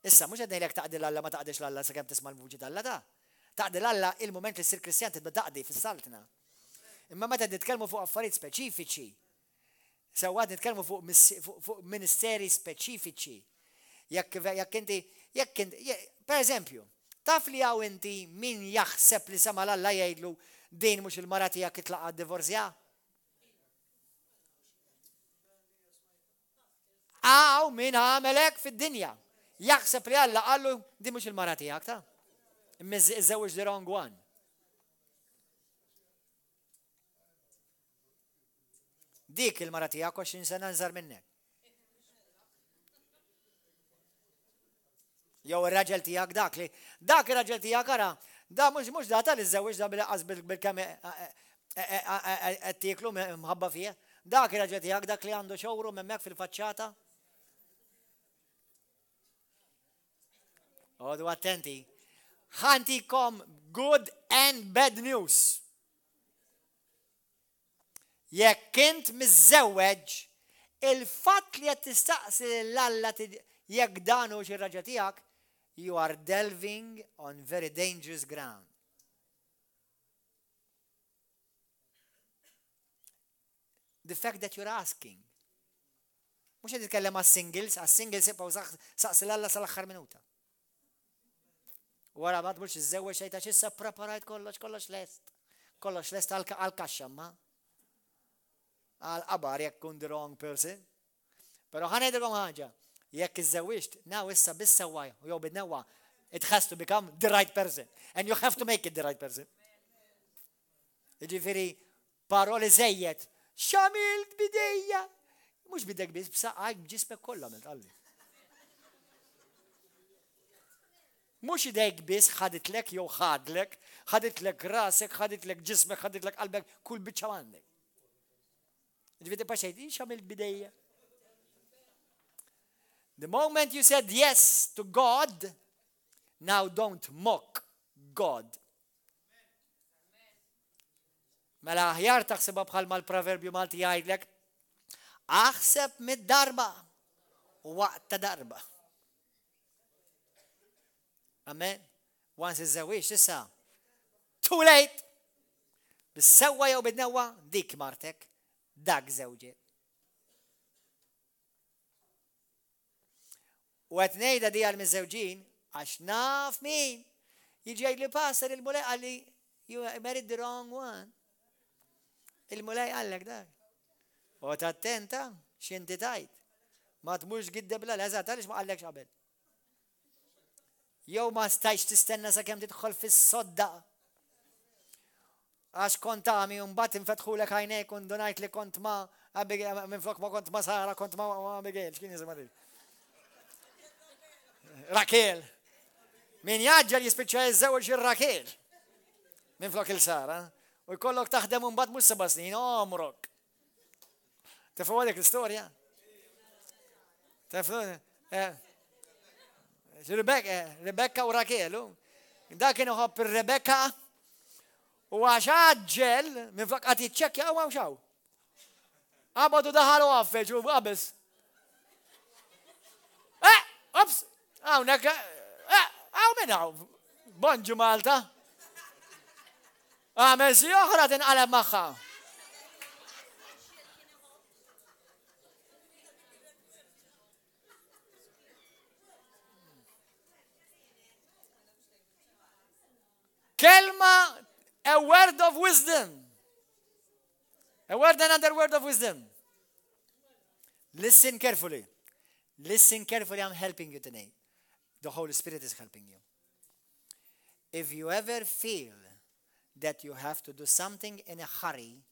Issa mhux qed ngħidlek taqdi l-Alla ma taqdix l-Alla sakemm tisma' l-vuċi tal-Alla ta'. Taqdi l-Alla il-mument li ssir Kristjan tibda taqdi fis-saltna. Imma meta nitkellmu fuq affarijiet speċifiċi, sewwa nitkellmu fuq ministeri speċifiċi. Jekk inti per eżempju, taf li għaw inti min jaħseb li sema l-Alla jgħidlu din mhux il-mara tiegħek titlaqa divorzja? Għaw min għamelek fid-dinja. Jaħseb li Alla qallu din mhux il-mara tiegħek ta'. Iżewġ the wrong one. Dik il-mara tiegħek 20 sena nżar minnek. Jew ir-raġel tiegħek dak ir-raġel tiegħek ara, da mhux data li żewġ da bil-qas bil-kemm qed tieklu mħabba fih. Dak ir-raġel tiegħek dak li għandu showroom hemmhekk fil-faċċata. Għodu attenti. Ħantikom good and bad news. Jekk int miżżewweġ, il-fatt li qed tistaqsi l-Alla jekk dan hux ir-raġel tiegħek, you are delving on very dangerous ground. The fact that you're asking Mhux qed nitkellem għas-singles, għas-singles ibqgħu saqsi l-Alla sal-aħħar minuta. Wara ma tmux iżżewweġ xejn ta' issa preparajt kollox lest. Kollox lest għall-kaxxa ma. Għall-qabar jekk kun the wrong person. Però ħanejdilhom ħaġa, jekk iżżewwiġt, naw issa bis-sewwaj, jew bid-newwa, it has to become the right person. And you have to make it the right person. Ġifieri paroli żejjed, x'għamilt bidejja. Mhux bidek biss b'saqajk b'ġismek kollha mill-qalbi. Mhux idejk biss ħaditlek jew ħadlek, ħaditlek rasek, ħaditlek ġismek, ħaditlek qalbek, kull biċċa għandek. Ġifieri paxejt, x'għamilt bidejja. The moment you said yes to God, now don't mock God. Mela aħjar taħsebha bħal mal-proverbju Malti jgħidlek, aħseb mid-darba u waqt ta' darba. Amen. Once iż-żewieġ issa. Too late. Bis-sewwa jew bid-newwa dik martek, dak żewġek. U qed ngħidha di għal miż-żewġin għax naf min jiġi jgħidli passer il-mulej għalli you married the wrong one. Il-mulej għallek dak. U attenta x'inti tajt. Ma tmurx giddebla l-eżat għaliex ma qallekx qabel. Jew ma stajx tistenna sakemm tidħol fis-sodda. Għax kont għami u mbagħad infetħulek għajnejk u ndunajt li kont ma minflok ma kont ma Sara kont ma Abigail, x'kien jisimha dik? Rakel. Min jaġġel jispiċċa jiżżewweġ ir-Rakel. Minflok il-Sara. U jkollok taħdem un mbagħad mhux 7 snin, omrok. Tifu għalek l-istorja? Tifu? Rebecca u Rakelu. Da kienu ħobb ir-Rebecca u għax għaġġel minn flok għati ċekkja u għaw. Għabadu daħalu għaffeġ u għabis. Ups! Għawnek, għaw minn għaw. Bonġu Malta. Għamel si oħra tinqaleb magħha. Kelma, a word of wisdom. A word, another word of wisdom. Listen carefully. Listen carefully, I'm helping you today. The Holy Spirit is helping you. If you ever feel that you have to do something in a hurry,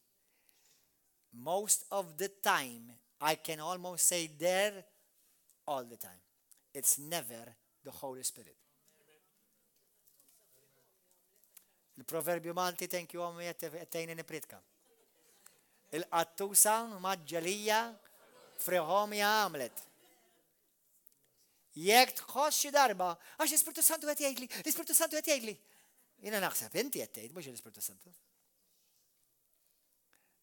most of the time, I can almost say there all the time. It's never the Holy Spirit. Il-proverbju Malti, thank you għomi għattajni nipritka. Il-qattusa maġġalija friħom għamlet. Jek tħosċi darba, għax l-Ispiritu Santu għet jgħidli, l-Ispiritu Santu għet jgħidli. Jina naħseb, inti għet jgħid, mux l-Ispiritu Santu.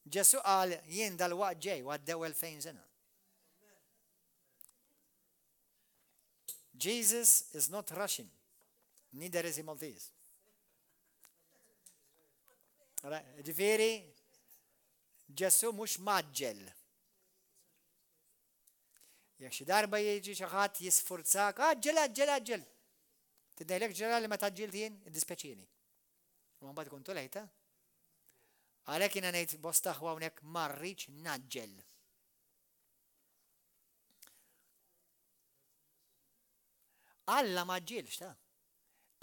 Ġesu għal jien dal-waqt ġej, għaddew 2000 sena. Jesus is not Russian, neither is he Maltese. Ġifieri, Ġesu mhux maġġel. Jekk xi darba jiġi xi ħadd jisfurzak, aġġel. Tidejlek ġara li ma taġġilt jien, iddispeċini. U mbagħad ikun tulejta. Għalhekk jiena ngħid bosta aħwa hawnhekk ma rridx naġġel. Alla ma ġġielx ta.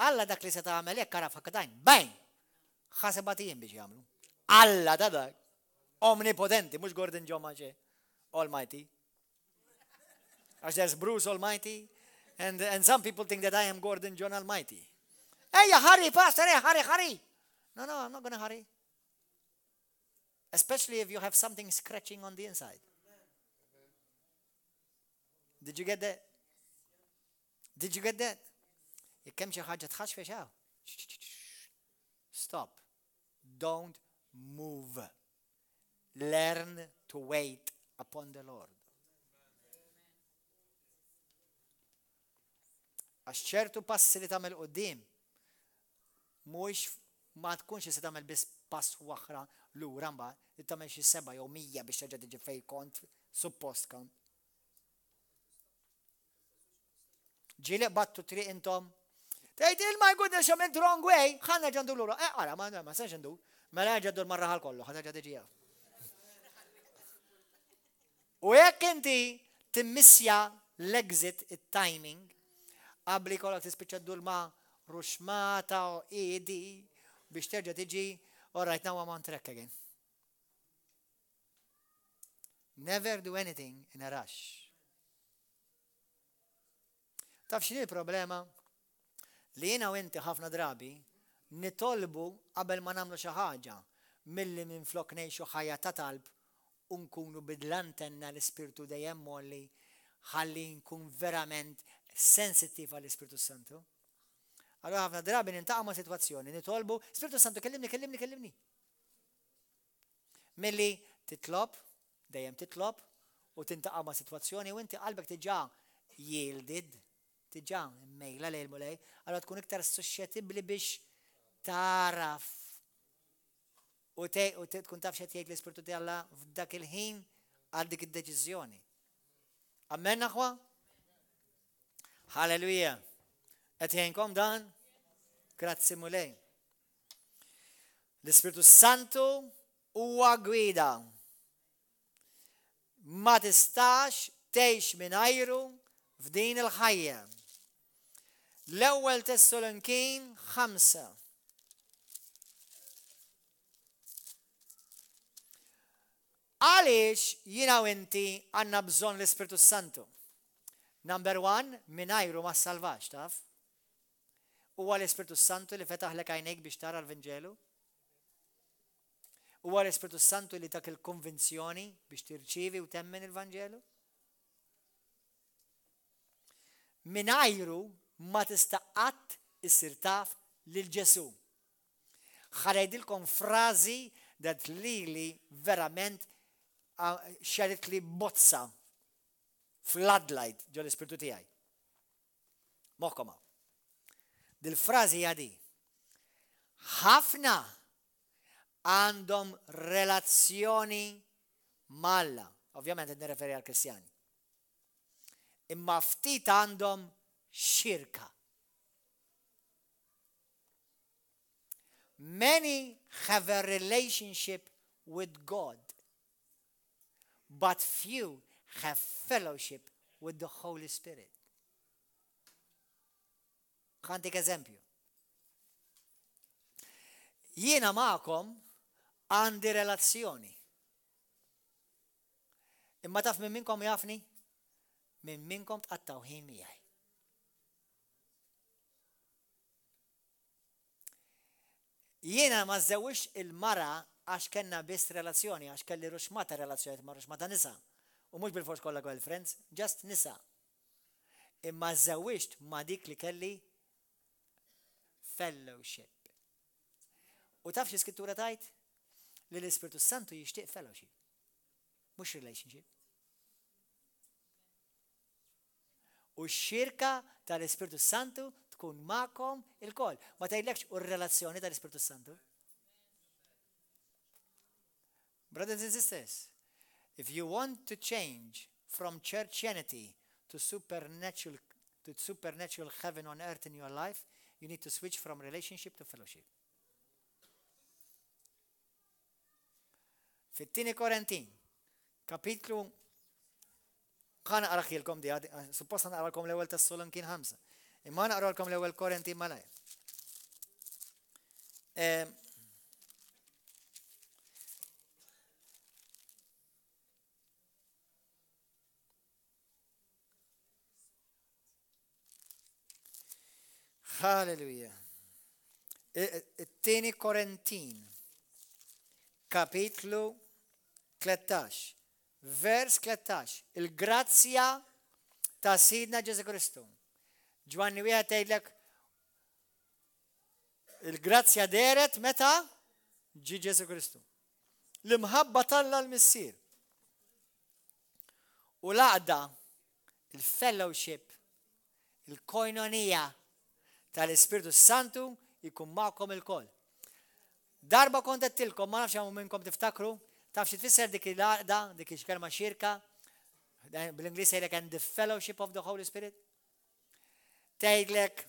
Alla dak li se tagħmel hekk ara fakkatajn. Bajn! ħasebatijin biex jagħmlu. Alla ta' dak. Omnipotenti, mhux Gordon John Maġe. Almighty. As there's Bruce Almighty, and some people think that I am Gordon John Almighty. Hey, hurry, pastor, hurry. No, I'm not going to hurry. Especially if you have something scratching on the inside. Did you get that? Did you get that? Jekk hemm xi ħaġa tħaxfex hawn. Stop. Don't move. Learn to wait upon the Lord. Għax ċertu passi li tagħmel qudiem mhuwiex ma tkunx se tagħmel biss pass waħra lura mbagħad li tagħmel xi 7 jew 100 biex terġa' tiġi fejn kont suppost kont. ġili battu triq intom. Tgħid my goodness, għamilt wrong way, ħanna ġandu l-ura. Għara, ma sax ġandu. Mela ġaddu l-marraħal kollu, ħadda ġadġija. U jekk inti timmissja l-exit, il-timing, qabli kollok tispiċċa d-dur ma' ruxmata u idi biex terġa tiġi, all right, now I'm on track again. Never do anything in a rush. Taf x'inhi l-problema? Li jiena u inti ħafna drabi nitolbu qabel ma nagħmlu xi ħaġa milli minflok ngħixu ħajja ta' talb u nkunu bidlantenna l-Ispirtu dejjem molli ħalli nkun verament sensittiv għall-Ispirtu Santu. Allora ħafna drabi nintaqa' ma' sitwazzjoni nitolbu Spiritu Santu kellimni. Milli titlob, dejjem titlob u tintaqa' ma' sitwazzjoni u inti qalbek tiġà yielded, tiġà mmejla lejl mulej, allora tkun iktar suscettibbli biex taraf u tkun taf x'qed jgħid l-Ispirtu Alla f'dak il-ħin għal dik id-deċiżjoni. Amen aħwa? Halleluja. Qed jgħinkom dan? Grazzi mulej. L-Ispirtu Santu huwa gwida. Ma tistax tgħix mingħajru f'din il-ħajja. L-ewwel Tessalonikin 5. Għaliex jiena u inti għandna bżonn l-Ispirtu Santu? Number 1, mingħajru ma salvax, taf? Huwa l-Ispirtu Santu li fetaħlek għajnejk biex tara l-Vangelu? Huwa l-Ispirtu Santu li tak il-konvinzjoni biex tirċievi u temmen il-Vangelu? Mingħajru ma tista' qatt issir taf lil Ġesu. Ħarejdilkom frażi dat li verament xaret li bozza floodlight ġol l-Ispirtu tiegħi. Moħkom. Dil-frażi hija di. Ħafna għandhom relazzjoni malla, ovvjament qed nirreferi għal Kristjani. Imma ftit għandhom xirka. Many have a relationship with God, but few have fellowship with the Holy Spirit. Ħantik eżempju. Jiena magħkom għandi relazzjoni. Imma taf minn minkom jafni? Minn minkom tqattaw ħin miegħi. Jiena ma żewwix il-mara għax kellna biss relazzjoni, għax kelli ruxmata relazzjoni ma' ruxmata nisa. U mhux bil-fors kollha girlfriends, just nisa. Imma żewwixt ma' dik li kelli fellowship. U taf xi skrittura tajt? Li l-Ispirtu Santu jixtieq fellowship. Mhux relationship. U x-xirka tal-Ispirtu Santu tkun magħkom il-koll. Ma tgħidlekx u r-relazzjoni tal-Ispirtu Santu. Brothers and sisters, if you want to change from churchianity to supernatural heaven on earth in your life, you need to switch from relationship to fellowship. Fit-tieni Korintin, kapitlu ħana qaraħilkom di, suppost naqralkom l-ewwel Tessalonikin 5. Imma naqralkom l-ewwel Korintin malaj. Halleluja. It-tieni Korintin, kapitlu 13. Vers 13. Il-grazzja ta' Sidna Ġesu Kristu. Ġwanni wieħed tgħidlek il-grazzja deret meta ġi Ġesu Kristu. L-imħabba talla l-missier. U laqda il-fellowship, il-koinonija tal-Ispirtu Santu jkun magħkom il-koll. Darba kont qedtilkom, ma nafx hawn minnkom tiftakru, taf xi tfisser dik il-laqda, dik il-kelma xirka, bl-Ingliż jgħidlek and the fellowship of the Holy Spirit. tgħidlek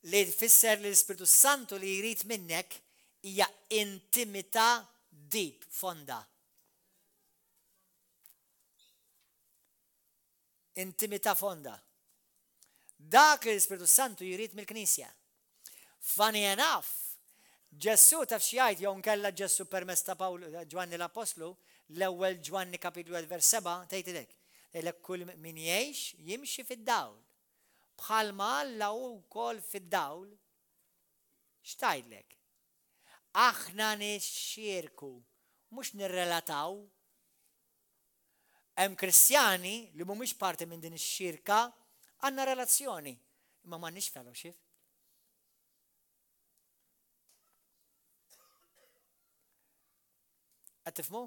li tfisser li l-Ispiritu Santu li jrid minnek hija intimità deep, fonda. Intimità fonda. Dak li l-Ispiritu Santu jrid mill-Knisja. Funny enough, Ġessu taf xi jgħid jew nkella Ġessu permezz ta' Ġwanni l-Apostlu, l-ewwel Ġwanni kapitlu 1 vers 7 tgħidilek. Tgħidlek kull min jgħix jimxi fid-dawl. Bħalma Alla wkoll fid-dawl. X'tgħidlek? Aħna nixxierku, mhux nirrelataw. Hemm Kristjani li mhumiex parti minn din ix-xirka għandna relazzjoni, imma m'għandniex fellowship. Qed tifhmu?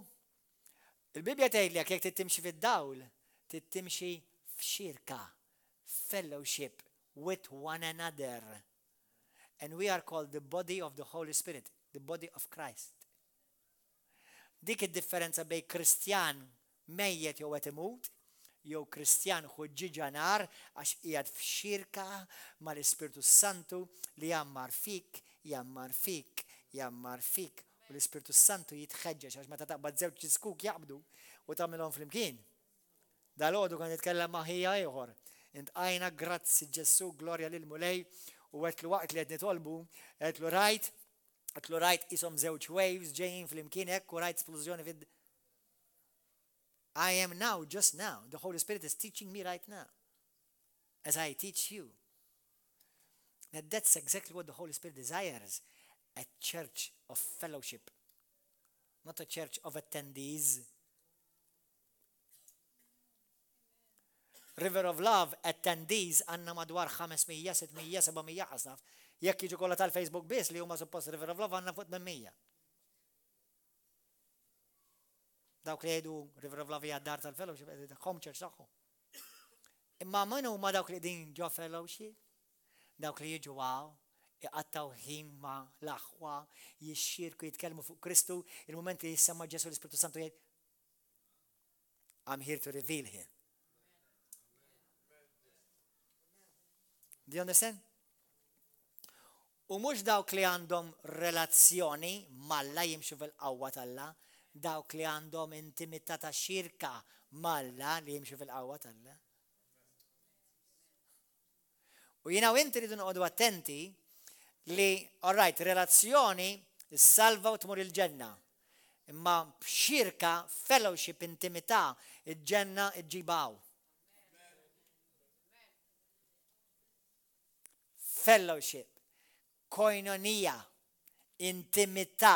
Il-Bibja tgħidlek jekk tittimxi fid-dawl, tittimxi f'xirka, fellowship with one another. And we are called the body of the Holy Spirit, the body of Christ. Dik id-differenza bejn Kristjan mejjet jew qed imut, jew Kristjan ħuġġiġa nar għax qiegħed f'xirka mal-Ispiritu Santu li jammar fik, jammar fik, jammar fik. U l-Ispiritu Santu jitħeġġeġ għax meta taqbad żewġ ġiskuk jaqbdu u tagħmilhom flimkien. Dal-għodu kan jitkellem ma' ħija ieħor. Intqajna grazzi Ġessu, glorja lil mulej u għetlu waqt li qed nitolbu, għetlu rajt ishom żewġ waves ġejjin flimkien hekk u rajt splużjoni fid. I am now, just now. The Holy Spirit is teaching me right now as I teach you. Now that's exactly what the Holy Spirit desires. A church of fellowship, not a church of attendees. River of Love attendees għanna madwar 500, 600, 700 ħasnaf. Jekk jiġu kollha tal-Facebook biss li huma suppost River of Love għandna fuq 800. Dawk li jgħidu River of Love hija d-dar tal-fellowship, home church tagħhom. Imma min huma dawk li din ġo fellowship? Dawk li jiġu għaw, iqattaw ħin ma l-aħwa, jixxirku, jitkellmu fuq Kristu, il-moment li jissemma Ġesu l-Ispiritu Santu jgħid, I'm here to reveal him. Do you understand? U mhux dawk li għandhom relazzjoni malla jimxu fil-qawwa tal-Alla, dawk li għandhom intimità ta' xirka malla li jimxu fil-qawwa tal-Alla. U jiena u inti rridu noqogħdu attenti li, all right, relazzjoni salva u tmur il-ġenna. Imma b'xirka, fellowship, intimità, il-ġenna iġġibaw. Fellowship, koinonija, intimità,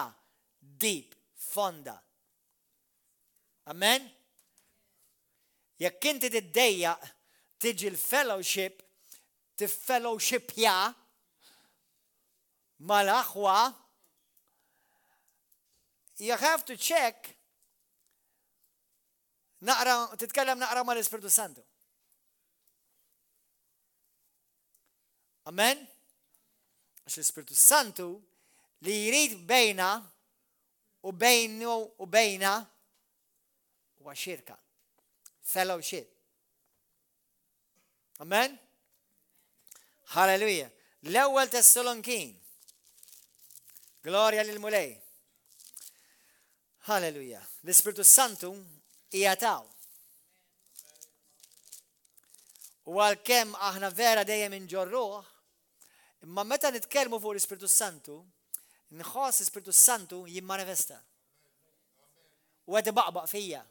deep, fonda. Amen? Jekk inti tiddejja tiġi l-fellowship, tifellowshipja mal-aħwa, you have to check titkellem naqra mal-Ispiritu Santu. Amen? Għax l-Ispiritu Santu li jrid bejna u bejnu u bejna huwa xirka. Fellowship. Amen? Hallelujah. L-ewwel Tessalonikin. Gloria lil mulej. Hallelujah. L-Ispiritu Santu jgħataw. U għalkemm aħna vera dejjem inġorruh, imma meta nitkellmu fuq l-Ispiritu Santu, nħoss l-Ispiritu Santu jimmanifesta. U għed baqbaq fija.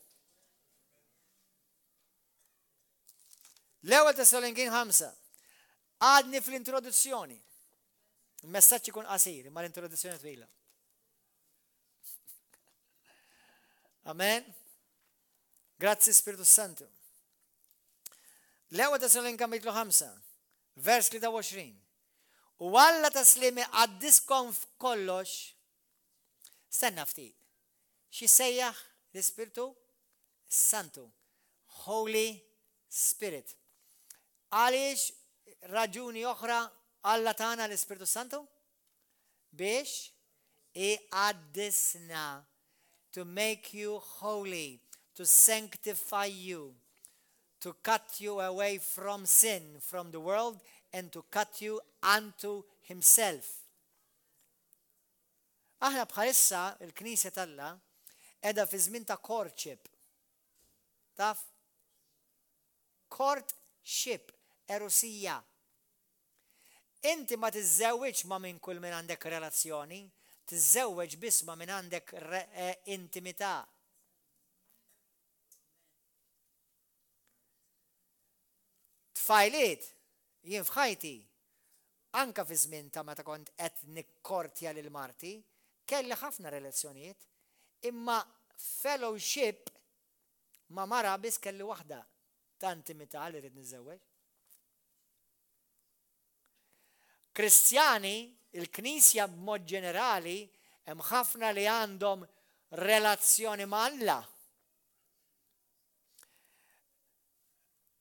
L-ewwel Tessalonikin 5. Għadni fl-introduzzjoni. Il-messaġġ ikun qasir, imma l-introduzzjoni twila. Amen. Grazzi Spiritu Santu. L-ewwel Tessalonikin kapitlu 5, vers 23. U Alla taslimi għaddiskom f'kollox. Stenna ftit. Xi sejjaħ l-Ispiritu Santu. Holy Spirit. Għaliex raġuni oħra Alla tagħna l-Ispiritu Santu? Biex iqaddisna, to make you holy, to sanctify you, to cut you away from sin, from the world, and to cut you unto himself. Aħna bħalissa il-Knisja talla edha fi żmien ta' courtship. Taf? Courtship, erosija. Inti ma tiżżewweġ ma' minn kull minn għandek relazzjoni, tiżżewweġ biss ma' minn għandek intimità. Tfajliet, jien f'ħajti, anka fi żmien ta' meta kont qed nikkortja lil marti, kelli ħafna relazzjonijiet, imma fellowship ma' mara biss kelli waħda ta' intimità li rid niżżewweġ. Kristjani, il-Knisja b'mod ġenerali, hemm ħafna li għandhom relazzjoni ma' Alla.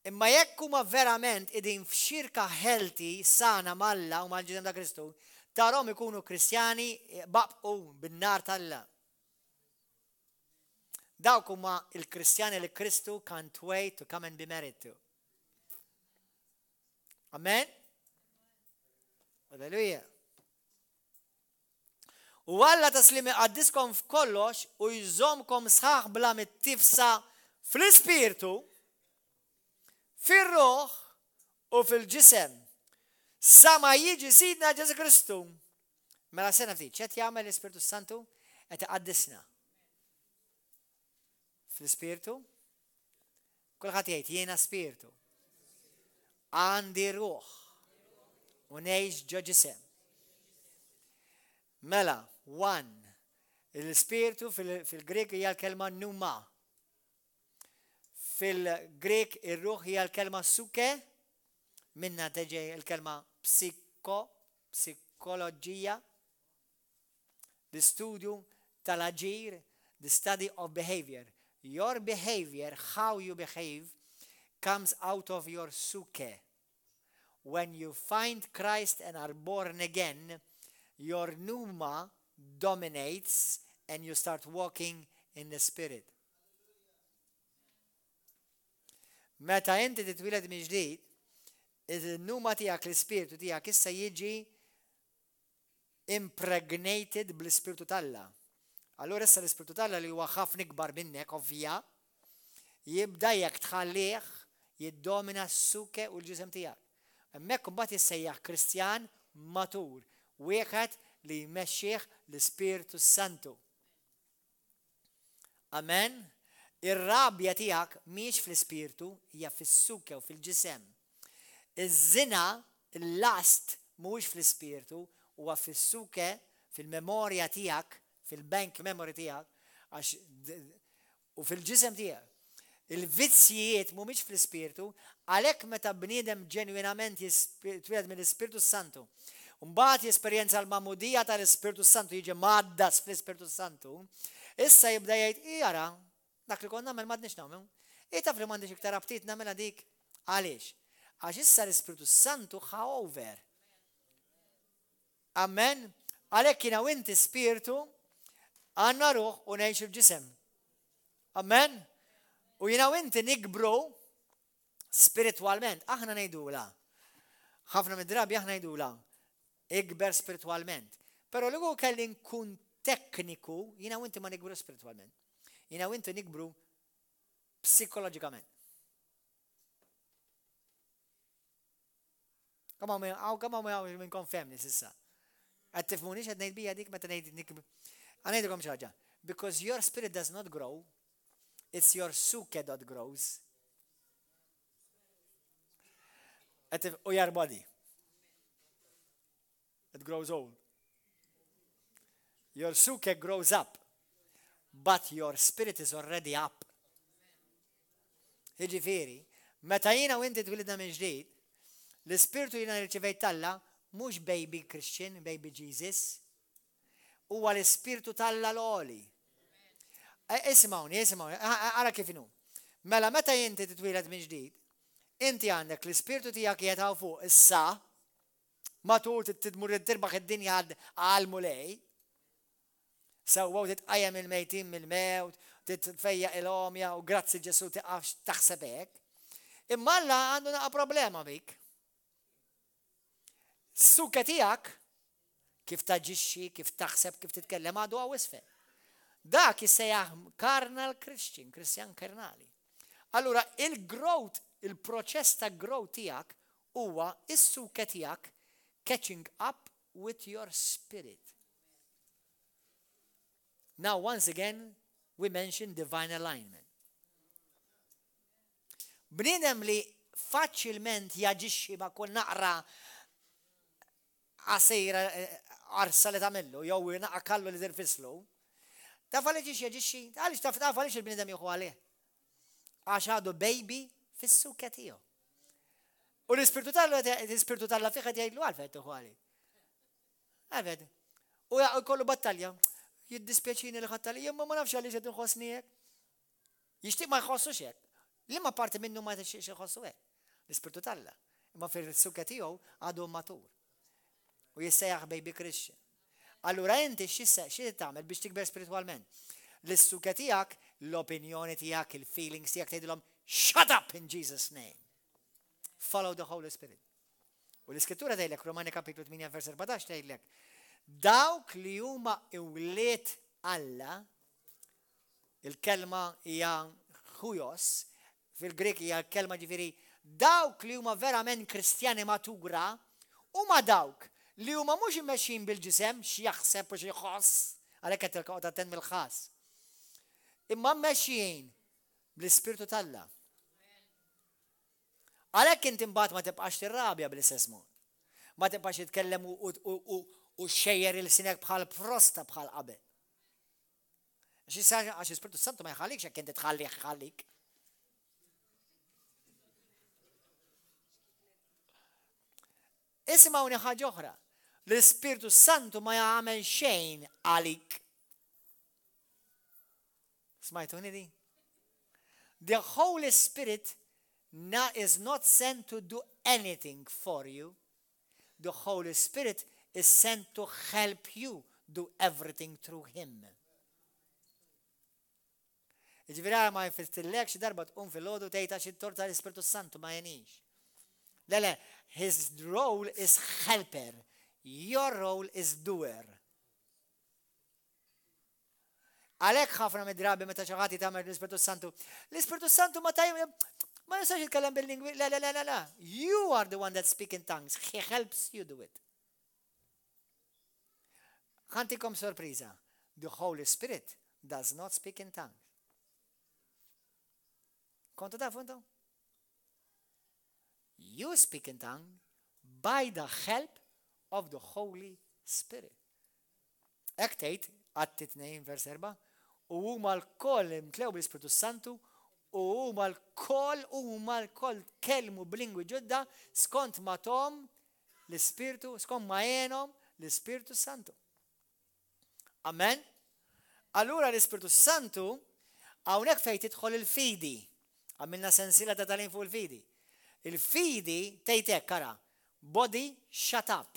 Imma jekk huma verament qegħdin f'xirka healthy sana mal-Alla u mal-ġisem ta' Kristu, tarhom ikunu Kristjani baqgħu bin-nar tal-Alla. Dawk huma il-Kristjani li Kristu can't wait to come and be married to. Amen? Alleluja. U Alla taslimi għaddiskom f'kollox u jżomkom sħaħ bla mit-tifsa fl-ispirtu, fil-ruħ u fil-ġisem. Sama jiġi sidna Ġesu Kristu. Mela sena ftit, ċet jagħmel l-Ispiritu Santu qed iqaddisna. Fl-Ispirtu, kulħadd jgħid jiena Spiritu. Għandi ruħ u ngħix ġo ġisem. Mela, one, l-Spiritu fil-Grek hija l-kelma pneuma. Fil-Grek ir-ruħ hija l-kelma suke, minna teġi l-kelma psikoloġija, l-studju tal-aġir, the study of behavior. Your behavior, how you behave, comes out of your suke. When you find Christ and are born again, your pneuma dominates and you start walking in the Spirit. Meta inti titwiled minn ġdid, il-pneuma tiegħek l-Ispiritu tiegħek issa jiġi impregnated bl-Ispiritu tal-Alla. Allura issa l-Ispiritu tal-Alla li huwa ħafna ikbar minnek ovvja, jibda jekk tħallih jiddomina s-suke u l-ġisem tiegħek. Hemmhekk imbagħad jissejjaħ Kristjan matur, wieħed li jmexxih l-Ispiritu Santu. Amen. Ir-rabja tiegħek mhix fl-ispirtu, hija fis-suke u fil-ġisem. Iż-żina, il-last mhuwiex fl-ispirtu, huwa fis-suke, fil-memorja tiegħek, fil-bank memory tiegħek u fil-ġisem tiegħek. Il-vizzijiet mhumiex fl-ispirtu, għalhekk meta bniedem ġenwinament jitwieled mill-Ispiritu Santu, mbagħad jesperjenza l-mamudija tal-Ispiritu Santu jiġi maddas fl-Ispiritu Santu, issa jibda jgħid jara dak li konna nagħmel m'għadniex nagħmlu. Taf li m'għandix iktar aptit nagħmilha dik. Għaliex? Għax issa l-Ispiritu Santu ħa over. Amen. Għalhekk jiena u inti Spiritu għandna ruħ u ngħixu l-ġisem. Amen. U jiena u inti nikbru spiritualment. Aħna ngħidula. Ħafna mid-drabi aħna ngħidula. Ikber spiritualment. Però li kelli nkun tekniku, jiena u inti ma nikbru spiritualment. Jiena u inti nikbru psikoloġikament. Kama minn konfemni sissa. Għad tifmunix għad nejd bija dik meta nejd nikbru. Għanajdukom xaġa. Because your spirit does not grow, it's your suke that grows. Or your body. It grows old. Your suke grows up. But your spirit is already up. Ġifieri, meta jiena u inti twilidna minn ġdid, l-Ispiritu jiena rċivejt Alla mhux baby Christian, baby Jesus, huwa l-Ispiritu tal-Alla l-għoli. Isimgħuni, ara kif inhu. Mela meta inti titwiled minn ġdid, inti għandek l-Ispiritu tiegħek jetaw fuq issa, matul titmur tirbaħ id-dinja għal mulej, sewwaw titqajjem il-mejtin mill-mewt, titfejjaq il-omja u grazzi Ġesu tiqafx taħseb hekk. Imma Alla għandu naqa problema bik. S-suka tiegħek kif taġixxi, kif taħseb, kif titkellem għadu għaw isfel. Dak jissejjaħ carnal Christian, Kristjan karnali. Allura il-growth, il-proċess ta' growth tiegħek huwa is-suka tiegħek catching up with your spirit. Now once again we mention divine alignment. Bniedem li faċilment jaġixxi ma' kull naqra għasejra arsa li tamillu, jew naqa kallu li tirfislu. Taf għalix jaġixxi? Għalix taf għalix il-bniedem jieħu għalih? Għax għadu baby fis-suka tiegħu. U l-ispirtu Alla fih qed jgħidlu għalfejn tieħu għalih. Għalfejn. U jkollu battalja. Jiddispjaċini li ħattali, jemma ma nafx għalix qed inħossni hekk. Jixtieq ma jħossux hekk. Liema parti minnu ma tixtieqx iħossu hekk. L-ispirtu Alla. Imma fil-suka tiegħu għadu matur. U jissejjaħ baby Christian. Allura inti xi tagħmel biex tikber spiritualment? L-suka tiegħek, l-opinjoni tiegħek, il-feelings tiegħek tgħidilhom shut up in Jesus name. Follow the Holy Spirit. U l-Iskrittura tgħidlek Romani kapitlu 8 vers 14 tgħidlek dawk li huma iwliet Alla, il-kelma hija huios, fil-Grek hija kelma ġifieri dawk li huma verament Kristjani matura huma dawk li huma mhux immexxin bil-ġisem xi jaħseb u xi jħoss għalhekk qed tilqgħu tatten mill-ħass. Imma mmexxin bl-Ispirtu Alla. Għalhekk inti mbagħad ma tibqax tirrabja bl-istess mod. Ma tibqax titkellem u xejjer il-sinek bħal prosta bħal qabel. Għax l-Ispirtu Santu ma jħallikx jekk inti tħallik. Isimgħuni ħaġa oħra. L-Ispirtu Santu ma jagħmel xejn għalik. Smajtuni di? The Holy Spirit is not sent to do anything for you. The Holy Spirit is sent to help you do everything through Him. Iġvira ma jfistillekx darba tqum fil-ħodu tejta xi torta l-Ispirtu Santu ma jenix. Le, his role is helper. Your role is doer. Għalek ħafna mid-drabi meta ċaħati tamer l-Ispirtu Santu. L-Ispirtu Santu ma jistax jitkellem bil-lingwi. La. You are the one that speaks in tongues. He helps you do it. Ħantikom sorpriza. The Holy Spirit does not speak in tongues. Kontu tafu intom? You speak in tongue by the help of the Holy Spirit. Ek tgħid Atti 2 vers 4 u huma l-koll imtlew bil-Ispirtu Santu u huma l-koll kellmu b'lingwi ġodda skont ma tom l-Ispirtu, skont ma jenhom l-Ispirtu Santu. Amen? Allura l-Ispirtu Santu hawnhekk fejn tidħol il-fidi. Għamilna sensila ta' talin fuq il-fidi. Il-fidi tgħidlek kara, body shut up,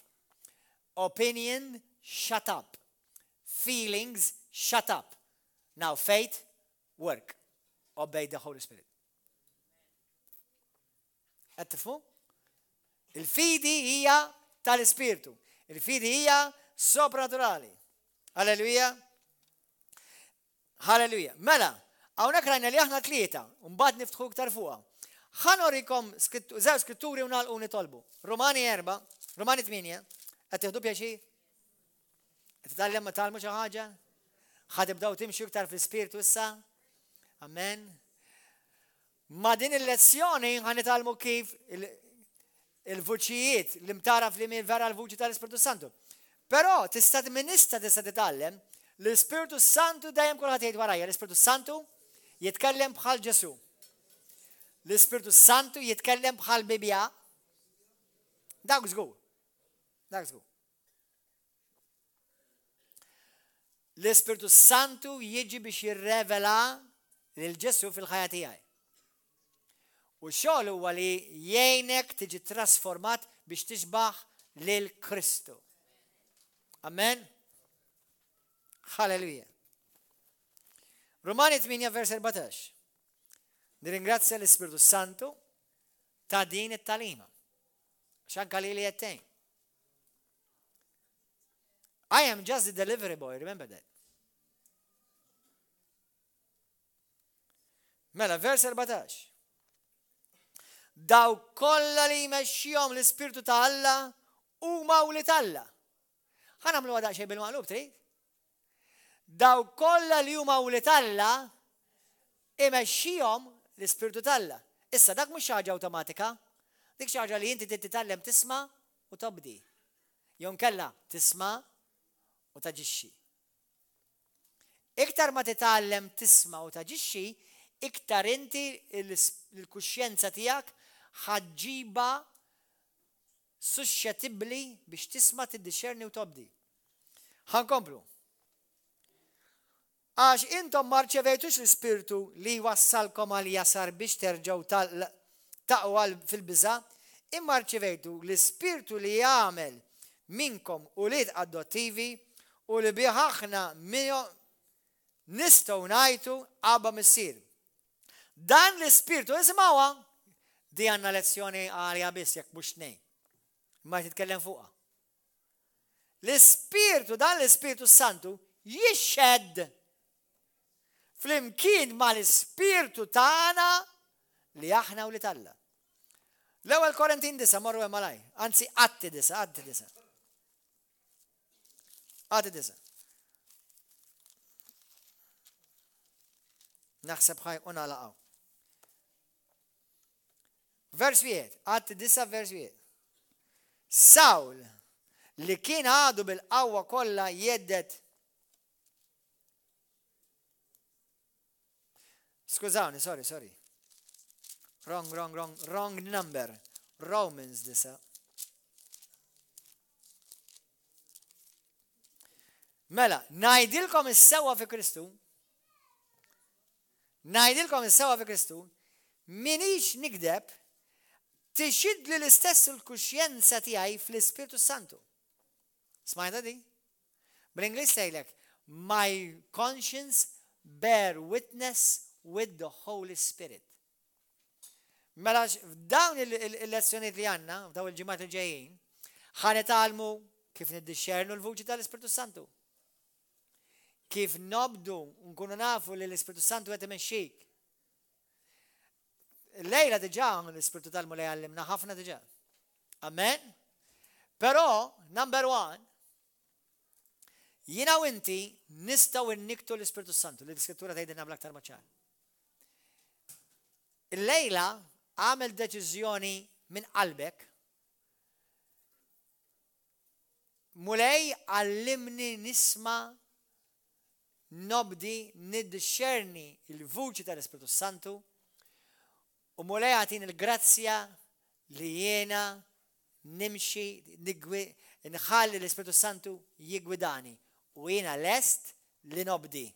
opinion shut up, feelings shut up. Now faith, work. Obey the Holy Spirit. Għattifu? Il-fidi hija tal-Ispirtu. Il-fidi hija sopraturali. Halleluja. Halleluja. Mela, hawnhekk rajna li aħna tlieta, u mbagħad niftħu iktar fuqha. Ħanorikom żew skritturi u nagħlqu nitolbu. Romani 8, qed tieħdu pjaċir? Qed titgħalmu xi ħaġa? Ħadibdew timxu iktar fl-Ispirtu issa? Amen. Ma din il-lezzjoni ħanitalmu kif il-vuċijiet li mtaraf li vera l-vuċi tal-Ispirtu Santu. Però tista' titgħallem l-Ispirtu Santu dejjem kulħadd jgħid warajja, l-Ispirtu Santu jitkellem bħal Ġesu. L-Ispirtu Santu jitkellem bħal Bibja. Dak żgur. L-Ispirtu Santu jiġi biex jirrevela lil Ġesu fil-ħajja tiegħi. U xogħol huwa li jgħinek tiġi trasformat biex tixbaħ lil Kristu. Amen. Halleluja. Romani 8 vers 14. Nirringrazzja l-Ispirtu Santu ta' din it-talima. Xanka li jettejn. I am just the delivery boy, remember that. Mela, vers 14. Daw kolla li jmexxihom l-Ispirtu ta' Alla huma wlied Alla. Ħanamlu għada xej bil-maqlub trid? Daw kolla li huma wlied Alla imexxihom l-Ispirtu ta' Alla. Issa dak mhux xi ħaġa awtomatika, dik xi ħaġa li inti titgħallem tisma' u tobdi. Jew nkella tisma' u taġixxi. Iktar ma titgħallem tisma' u taġixxi, iktar inti l-kuxjenza tiegħek ħaġġiba suscettibbli biex tisma' tiddixxerni u tobdi. Ħankomplu. Għax intom ma rċevejtux l-Ispirtu li wassalkom għal jasar biex terġgħu taqwa fil-biża', imma rċevejtu l-Ispirtu li jagħmel minkom ulied adottivi u li bih aħna nistgħu ngħidu Abba Missier. Dan l-Ispirtu, isimgħuha, di għandna lezzjoni għalija biss jekk mhux tnejn. Ma titkellem fuqha. L-Ispirtu, dan l-Ispirtu Santu jixxed flimkien ma l-Ispirtu tagħna li aħna u li Alla. L-ewwel Korintin 9 morru hemm malaj, anzi Atti 9. Naħseb ħajquna laqgħu. Vers 1, Atti 9 vers 1. Sawl li kien għadu bil-qawwa kollha jeddet. Skużawni, sorry. Wrong number. Romans 9. Mela, ngħidilkom is-sewwa fi Kristu. Minix nikdeb tixid li l-istess il-kuxjenza tiegħi fl-Ispirtu Santu. Smajta di? Bl-Ingliż tgħidlek, my conscience bear witness with the Holy Spirit. Mela f'dawn il-lezzjonijiet li għandna, f'dawn il-ġimgħat li ġejjin, ħanitgħallmu kif niddixxernu l-vuċi tal-Ispirtu Santu. Kif nobdu nkunu nafu li l-Ispirtu Santu qed imexxik. Lejla diġà l-Ispirtu tal-Mulej għallimna ħafna diġà. Amen? Però, number 1, jiena u inti nistgħu nniktu l-Ispirtu Santu li l-Iskrittura tgħidilna bl-aktar maċċar. Lejla għamel deċiżjoni minn qalbek. Mulej għallimni nisma' nobdi niddixxerni il-vuċi tal-Ispirtu Santu u mulej għatin il-grazzja li jiena nimxi nħalli l-Ispirtu Santu jigwidani u jiena lest li nobdi.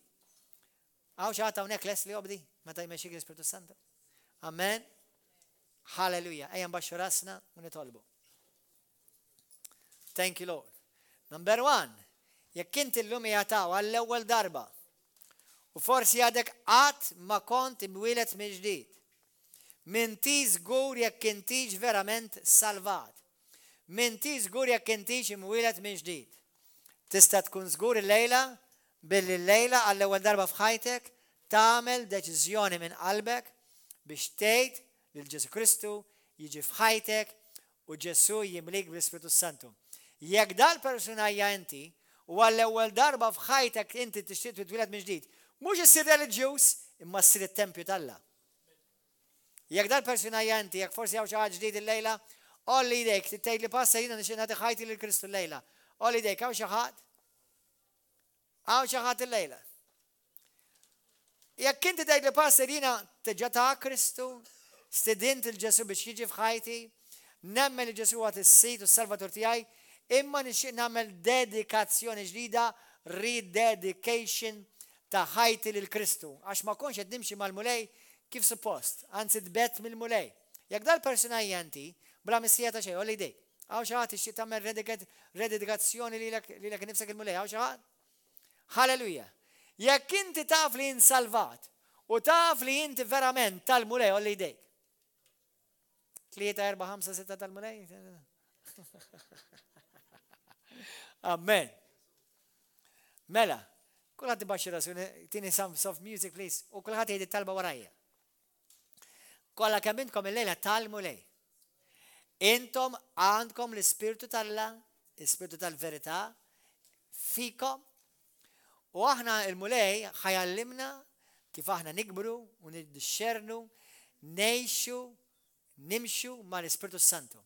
Għaw xaħta unek lest li nobdi meta jmexxik l-Ispirtu Santu. Amen. Halleluja. Ejjan baxxu rasna u nitolbu. Thank you, Lord. Number 1. Jekk inti l-lum jgħataw għall-ewwel darba u forsi għadek qatt ma kont imwieled mill-ġdid. Minti żgur jekk intix verament salvat. Minti żgur jekk intix imwieled mill-ġdid. Tista' tkun żgur il-lejla billi l-lejla għall-ewwel darba f'ħajtek tagħmel deċiżjoni minn qalbek biex tgħid lil Ġesu Kristu jiġi f'ħajtek u Ġesu jimlik bl-Ispiritu Santu. Jekk dal-persuna hija inti u għall-ewwel darba f'ħajtek inti tixtieq titwieled minn ġdid, mhux issir reliġjuż imma ssir it-tempju tal-Alla. Jekk dal-persuna hija inti, jekk forsi hawn xi ħaġa ġdid il-lejla, olli jdejk tgħid li passa jiena nixtieq nagħti ħajti lil Kristu l-lejla. Olli jdejk hawn xi ħadd? Hawn xi ħadd il-lejla. Jekk inti tgħid li passa jiena teġa ta' Kristu, stidint il-Ġesu biex jiġi f'ħajti, nemmen li Ġesu għat is-sit u s-Salvatur tiegħi, imma nixtieq nagħmel dedikazzjoni ġdida, rededication ta' ħajti lil Kristu. Għax ma konx qed nimxi mal-mulej kif suppost, anzi tbett mill-mulej. Jekk dal-persuna inti, bla missija ta' xejn, olli jdejk. Għaw xi ħadd tixtieq tagħmel rededikazzjoni lilek nifsek il-mulej, għaw xi ħadd? Halleluja. Jekk inti taf li insalvat u taf li inti verament tal-mulej, olli jdejk. 3 4 5 6 tal-mulej. Amen. Mela, kulħadd ibaxxi rasu, tieni some soft music please, u kulħadd jgħid it-talba warajja. Kollha kemm intkom illejla tal-mulej. Intom għandkom l-Ispirtu tal-Alla, l-Ispirtu tal-verità fikom, u aħna il-mulej ħajallimna kif aħna nikbru u niddixxernu, nejxu, nimxu ma l-Ispirtu Santu.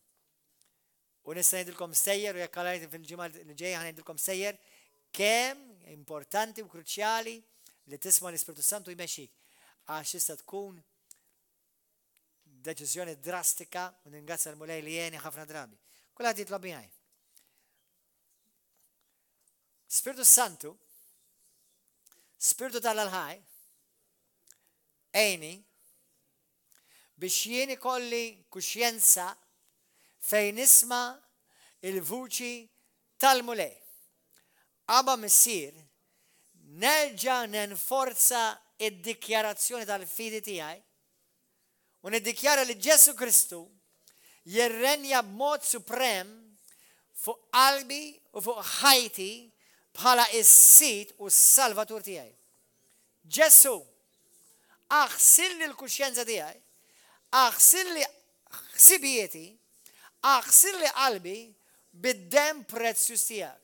U nista' ngħidilkom sejjer u jekk għalajt fil-ġimgħa li ġejja ngħidilkom sejjer kemm importanti u kruċjali li tisma' l-Ispirtu Santu jmexxik għax tista' tkun deċiżjoni drastika u ningrazzja l-mulej li jeni ħafna drabi. Kulħadd jitlob miegħi. Spiritu Santu, Spiritu tal-Alħaj, ejni biex jien ikolli kuxjenza fejn nisma il-vuċi tal-mulej. Aba missir, nerġa' nenforza id-dikjarazzjoni tal-fidi tiegħi u niddikjara li Ġesu Kristu jirrenja b'mod suprem fuq qalbi u fuq ħajti bħala is-sit u s-salvatur tiegħi. Ġesu, aħsilli l-kuxjenza tiegħi, aħsilli ħsibijieti, aħsilli qalbi bid-dem prezzjuż tiegħek.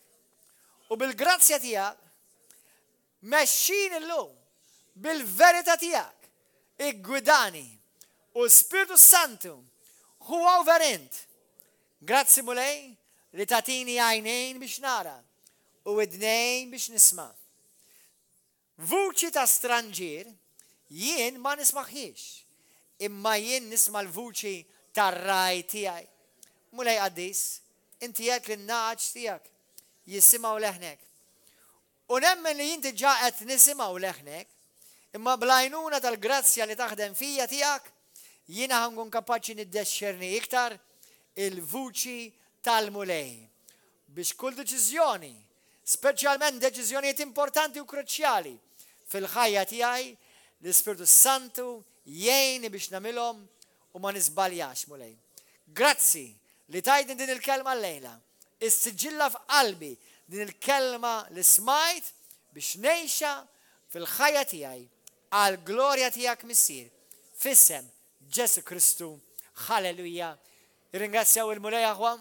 U bil-grazzja tiegħek mexxini llum bil-verità tiegħek, iggwidani u Spiritu Santu huwa verint. Grazzi mulej li tatini għajnejn biex nara u idnejn biex nisma'. Vuċi ta' stranġir jien ma nismaħiex, imma jien nisma' l-vuċi tar-raj tiegħi. Mulej qaddis, inti jekk l-naċ tiegħek jisimgħu leħnek. U nemmen li jinti ġa qed nisimgħu leħnek, imma blajnuna tal-grazzja li taħdem fija tiegħek, jiena ħankun kapaċi niddexxerni iktar il-vuċi tal-mulej. Biex kull deċiżjoni, speċjalment deċiżjonijiet importanti u kruċjali fil-ħajja tiegħi, l-Ispiritu Santu jgħinni biex nagħmilhom u ma nisbaljax mulej. Grazzi li tajdin din il-kelma llejla. Issiġġilla f'qalbi din il-kelma li smajt biex ngħixha fil-ħajja tiegħi għal glorja tiegħek missier. Fissem Ġesu Kristu. Halleluja. Ringrazzjaw il-mulej aħwa.